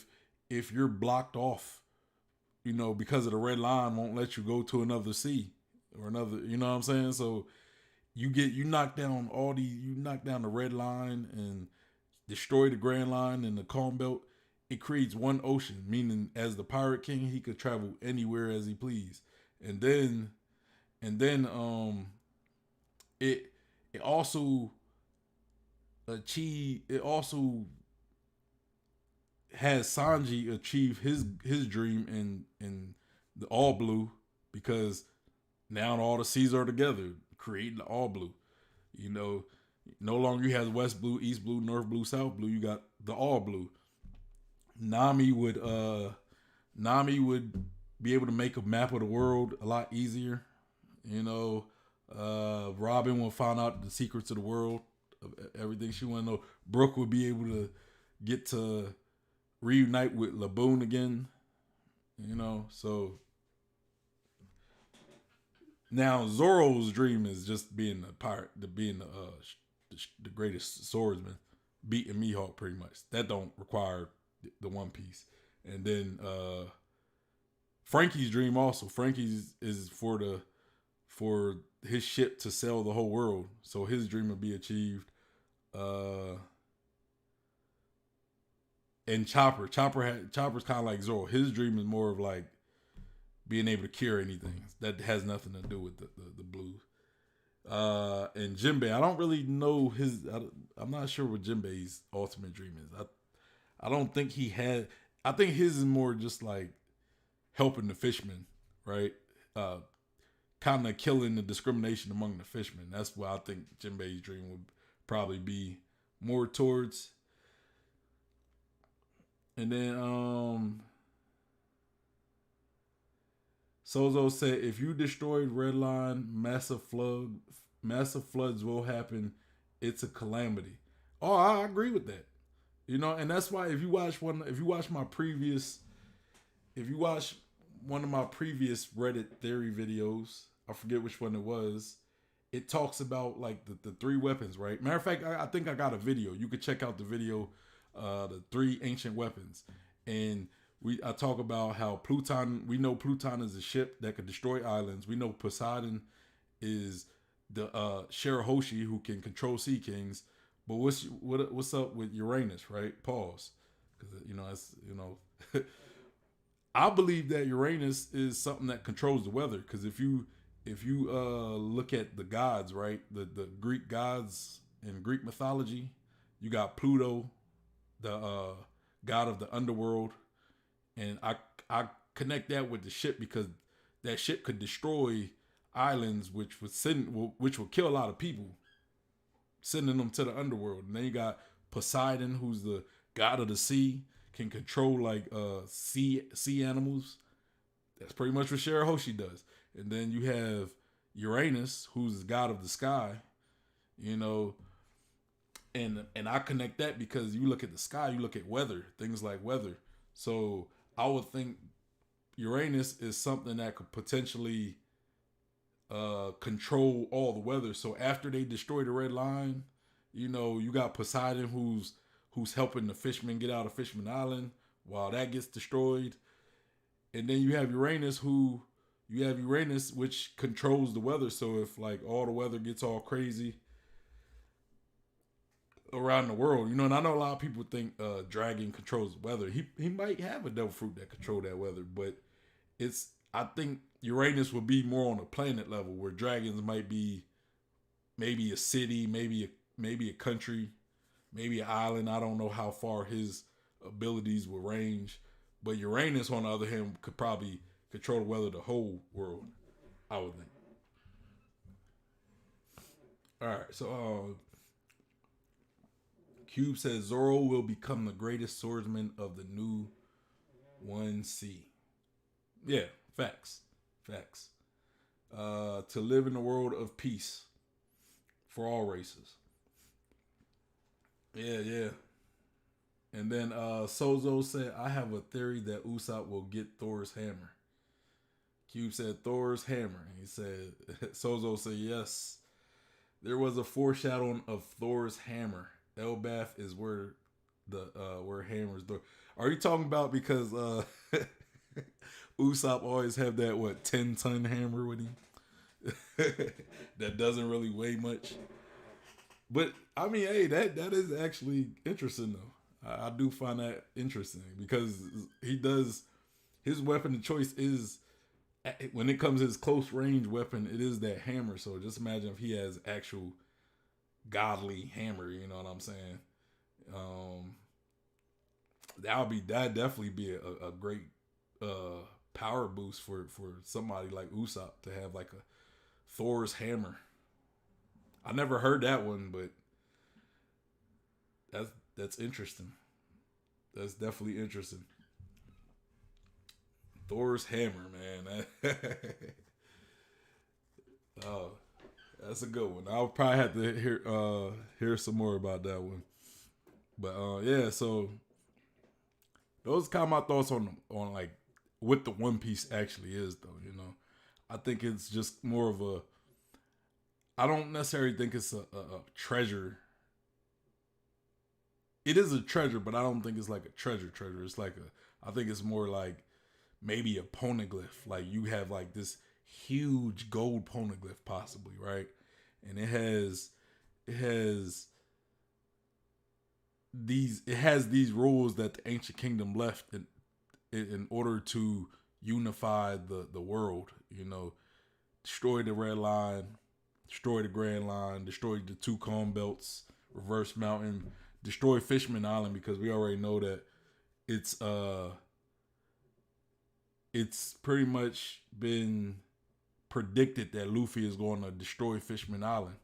if you're blocked off, because of the red line won't let you go to another sea or another, you know what I'm saying? So you knock down the red line and destroy the Grand Line and the Calm Belt. It creates one ocean, meaning as the Pirate King, he could travel anywhere as he pleased. And then it also has Sanji achieve his dream in the all blue, because now all the seas are together, creating the all blue. No longer you have West Blue, East Blue, North Blue, South Blue. You got the all blue. Nami would be able to make a map of the world a lot easier. Robin will find out the secrets of the world, of everything she want to know. Brooke would be able to get to reunite with Laboon again. So now Zoro's dream is just being a pirate, being the greatest swordsman, beating Mihawk pretty much. That don't require the One Piece. And then Frankie's dream also. Frankie's is for his ship to sail the whole world. So his dream will be achieved. And Chopper's kind of like Zoro. His dream is more of like being able to cure anything. That has nothing to do with the blues. And Jinbei, I don't really know I'm not sure what Jinbei's ultimate dream is. I don't think he had. I think his is more just like helping the fishermen, right? Kind of killing the discrimination among the fishermen. That's what I think Jinbei's dream would probably be more towards. And then Sozo said, if you destroyed Red Line, massive floods will happen. It's a calamity. Oh, I agree with that. And that's why if you watch one of my previous Reddit theory videos, I forget which one it was, it talks about like the three weapons, right? Matter of fact, I think I got a video. You could check out the video, the three ancient weapons. And I talk about how Pluton, we know Pluton is a ship that could destroy islands. We know Poseidon is the Shirahoshi who can control sea kings. But what's up with Uranus, right? Pause. Because, I believe that Uranus is something that controls the weather. Because if you look at the gods, right? The Greek gods in Greek mythology, you got Pluto, the god of the underworld. And I connect that with the ship because that ship could destroy islands, which would kill a lot of people, sending them to the underworld. And then you got Poseidon, who's the god of the sea, can control like sea animals. That's pretty much what Shirahoshi does. And then you have Uranus, who's the god of the sky, and I connect that because you look at the sky, you look at weather, things like weather. So I would think Uranus is something that could potentially control all the weather. So after they destroy the red line, you know, you got Poseidon who's helping the fishermen get out of Fishman Island while that gets destroyed. And then you have Uranus which controls the weather. So if like all the weather gets all crazy around the world, you know, and I know a lot of people think Dragon controls the weather. He might have a devil fruit that control that weather, but I think Uranus would be more on a planet level, where dragons might be maybe a city, maybe a country, maybe an island. I don't know how far his abilities will range, but Uranus, on the other hand, could probably control the weather of the whole world, I would think. All right, so Cube says Zoro will become the greatest swordsman of the new 1C. Yeah, facts. Facts. To live in a world of peace for all races. Yeah, yeah. And then Sozo said, I have a theory that Usopp will get Thor's hammer. Cube said, Thor's hammer. He said, Sozo said, yes. There was a foreshadowing of Thor's hammer. Elbath is where hammers do. Are you talking about because Usopp always have that 10-ton hammer with him that doesn't really weigh much? But I mean, hey, that is actually interesting though. I do find that interesting because his weapon of choice is, when it comes to his close range weapon, it is that hammer. So just imagine if he has actual godly hammer, you know what I'm saying? That'd definitely be a great power boost for somebody like Usopp to have like a Thor's hammer. I never heard that one, but that's interesting. That's definitely interesting. Thor's hammer, man. Oh, that's a good one. I'll probably have to hear some more about that one. But yeah, so those are kind of my thoughts on like what the One Piece actually is, though. You know, I think it's just more of a. I don't necessarily think it's a treasure. It is a treasure, but I don't think it's like a treasure. It's like I think it's more like maybe a poneglyph. Like you have like this huge gold poneglyph, possibly, right? And it has these rules that the ancient kingdom left in order to unify the world. You know, destroy the red line, destroy the grand line, destroy the two calm belts, reverse mountain, destroy Fishman Island, because we already know that it's pretty much been predicted that Luffy is going to destroy Fishman Island.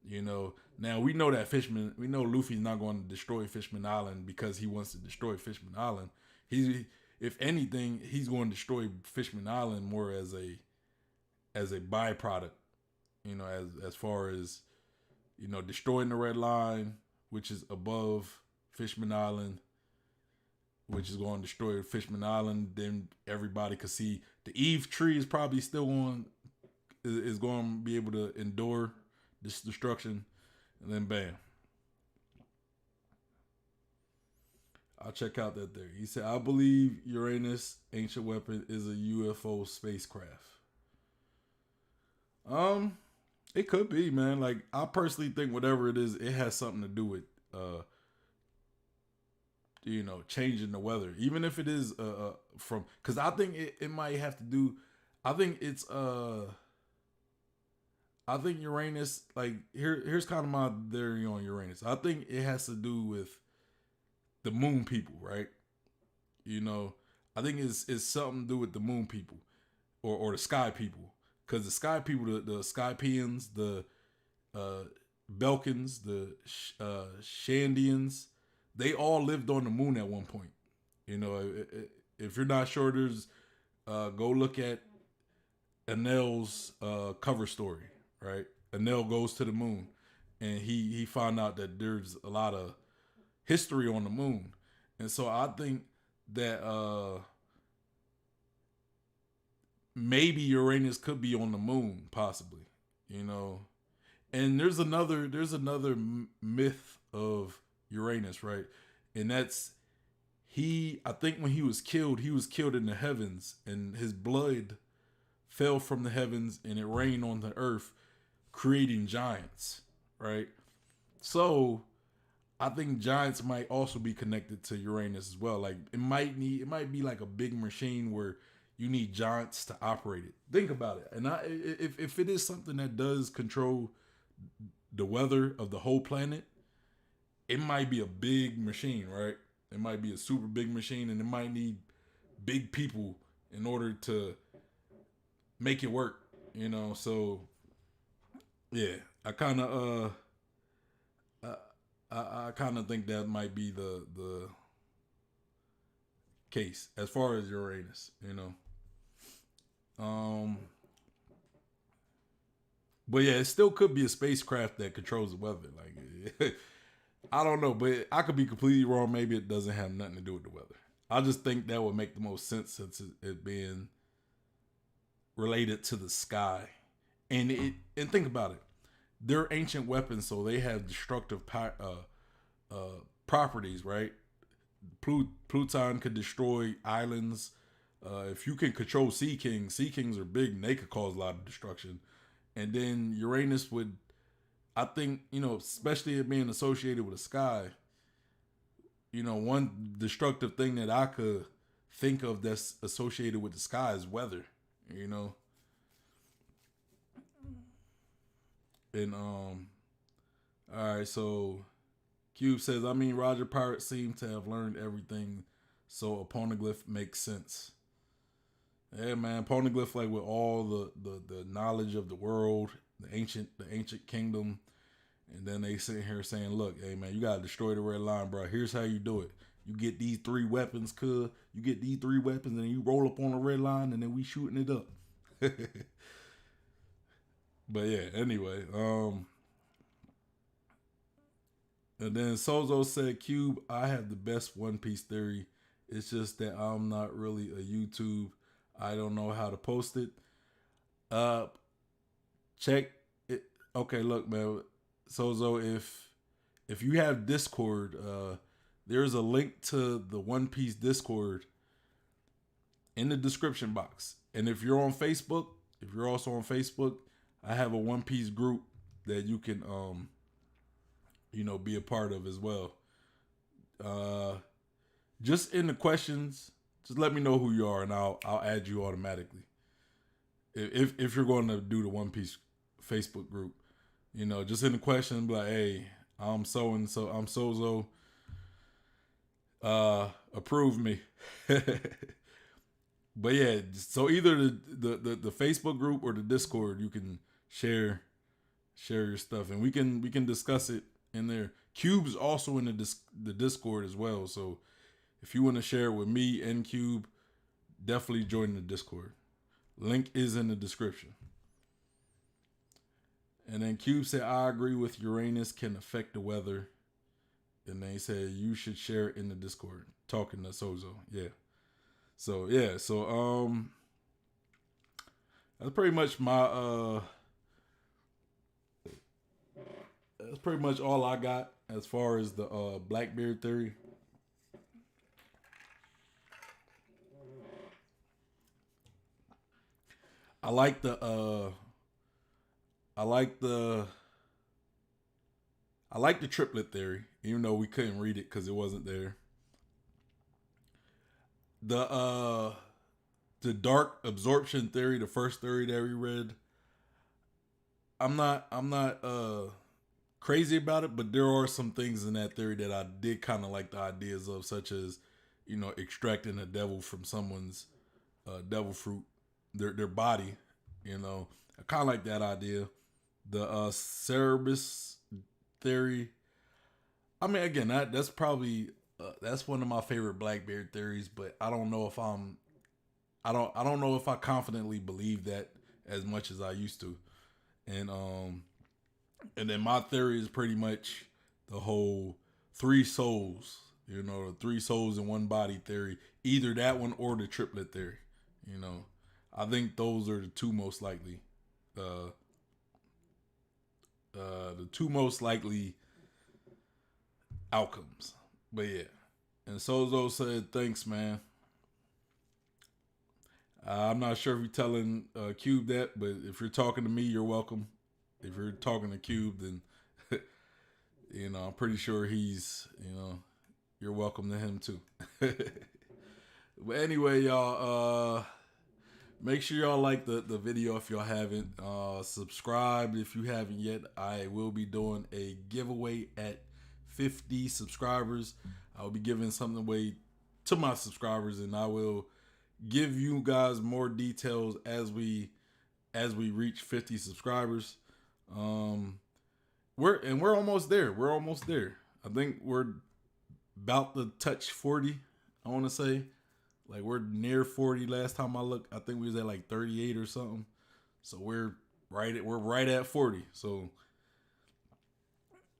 You know, now we know Luffy's not going to destroy Fishman Island because he wants to destroy Fishman Island. If anything, he's going to destroy Fishman Island more as a byproduct. You know, as far as, you know, destroying the red line, which is above Fishman Island, which is going to destroy Fishman Island. Then everybody could see the Eve tree is probably still is going to be able to endure this destruction. And then bam. I'll check out that theory. He said, I believe Uranus ancient weapon is a UFO spacecraft. It could be, man. Like, I personally think whatever it is, it has something to do with you know, changing the weather. Even if it is from, because I think it might have to do, I think it's I think Uranus, like, here's kind of my theory on Uranus. I think it has to do with the moon people, right? You know, I think it's something to do with the moon people or the sky people. Because the sky people, the Skypeans, the Belkans, the Shandians, they all lived on the moon at one point. You know, if you're not sure, there's go look at Anel's cover story, right? Anel goes to the moon, and he found out that there's a lot of history on the moon, and so I think that maybe Uranus could be on the moon, possibly. You know, and there's another myth of Uranus, right? And that's he. I think when he was killed in the heavens, and his blood fell from the heavens and it rained on the earth, creating giants, right? So I think giants might also be connected to Uranus as well. Like it might be like a big machine where you need giants to operate it. Think about it. And if it is something that does control the weather of the whole planet, it might be a big machine, right? It might be a super big machine, and it might need big people in order to make it work. You know, so yeah, I kind of think that might be the case as far as Uranus. You know, um, but yeah, it still could be a spacecraft that controls the weather. Like, I don't know, but I could be completely wrong. Maybe it doesn't have nothing to do with the weather. I just think that would make the most sense since it being related to the sky, and think about it. They're ancient weapons, so they have destructive properties, right? Pluton could destroy islands. If you can control sea kings are big and they could cause a lot of destruction. And then Uranus would, I think, especially it being associated with the sky, one destructive thing that I could think of that's associated with the sky is weather, And all right, so Cube says, Roger Pirate seemed to have learned everything, so a poneglyph makes sense. Yeah, man, poneglyph, like with all the knowledge of the world, the ancient kingdom, and then they sit here saying, look, hey man, you gotta destroy the red line, bro. Here's how you do it. You get these 3 weapons, you get these 3 weapons, and you roll up on the red line, and then we shooting it up. But yeah, anyway, and then Sozo said, Cube, I have the best One Piece theory. It's just that I'm not really a YouTube. I don't know how to post it. Check it. Okay, look, man. Sozo, if you have Discord, there's a link to the One Piece Discord in the description box. And if you're also on Facebook, I have a One Piece group that you can be a part of as well. Just in the questions, just let me know who you are and I'll add you automatically. If you're going to do the One Piece Facebook group, just in the questions, be like, hey, I'm so and so, I'm Sozo. Approve me. But yeah, so either the Facebook group or the Discord, you can share your stuff, and we can discuss it in there. Cube's also in the Discord as well, so if you want to share it with me and Cube, definitely join the Discord. Link is in the description. And then Cube said, I agree with Uranus can affect the weather. And then he said, you should share it in the Discord. Talking to Sozo. Yeah. So that's pretty much that's pretty much all I got as far as the Blackbeard theory. I like the triplet theory, even though we couldn't read it because it wasn't there. The dark absorption theory, the first theory that we read, I'm not crazy about it, but there are some things in that theory that I did kind of like the ideas of, such as extracting a devil from someone's devil fruit, their body. I kind of like that idea. The Cerebrus Theory. Again, that's probably that's one of my favorite Blackbeard theories, but I don't know if I don't know if I confidently believe that as much as I used to. And then my theory is pretty much the whole 3 souls, the 3 souls in one body theory. Either that one or the triplet theory. I think those are the two most likely. The two most likely outcomes. But yeah. And Sozo said, thanks, man. I'm not sure if you're telling Cube that, but if you're talking to me, you're welcome. If you're talking to Cube, then, I'm pretty sure he's, you're welcome to him too. But anyway, y'all, make sure y'all like the video if y'all haven't. Subscribe if you haven't yet. I will be doing a giveaway at 50 subscribers. I'll be giving something away to my subscribers, and I will give you guys more details as we reach 50 subscribers. We're almost there. We're almost there. I think we're about to touch 40. I want to say, like, we're near 40. Last time I looked, I think we was at like 38 or something. So we're right at 40. So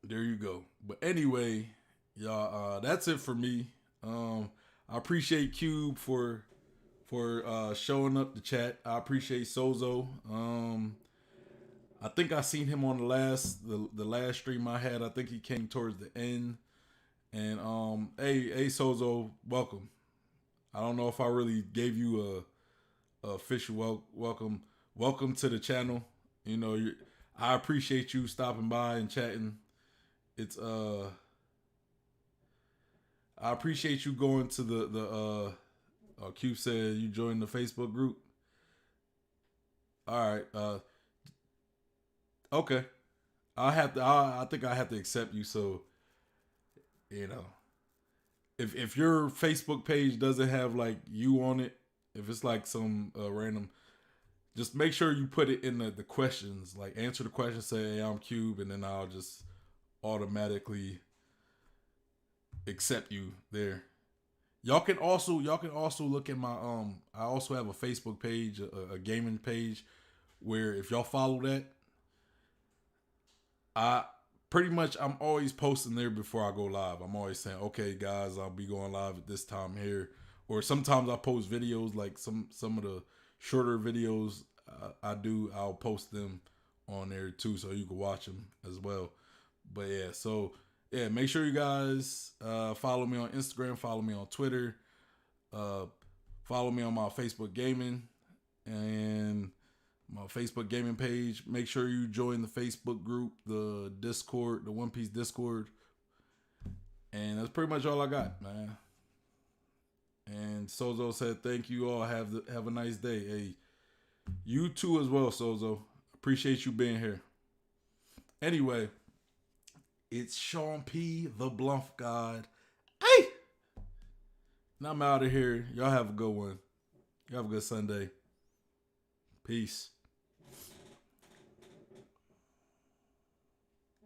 there you go. But anyway, y'all, that's it for me. I appreciate Cube for showing up to chat. I appreciate Sozo. I think I seen him on the last stream I had. I think he came towards the end. And hey Sozo, welcome. I don't know if I really gave you a official welcome. Welcome to the channel. I appreciate you stopping by and chatting. It's I appreciate you going to the Q said you joined the Facebook group. All right. Okay. I think I have to accept you. So, if your Facebook page doesn't have like you on it, if it's like some random, just make sure you put it in the questions. Like, answer the question, say, hey, I'm Cube, and then I'll just automatically accept you there. Y'all can also look at my I also have a Facebook page, a gaming page, where if y'all follow that, I'm always posting there before I go live. I'm always saying, okay guys, I'll be going live at this time here. Or sometimes I post videos, like some of the shorter videos I'll post them on there too, so you can watch them as well. But yeah, so yeah, make sure you guys follow me on Instagram, follow me on Twitter, follow me on my Facebook gaming and my Facebook gaming page. Make sure you join the Facebook group, the Discord, the One Piece Discord. And that's pretty much all I got, man. And Sozo said, thank you all. Have a nice day. Hey, you too as well, Sozo. Appreciate you being here. Anyway, it's Sean P, the Bluff God. Hey! And I'm out of here. Y'all have a good one. Y'all have a good Sunday. Peace.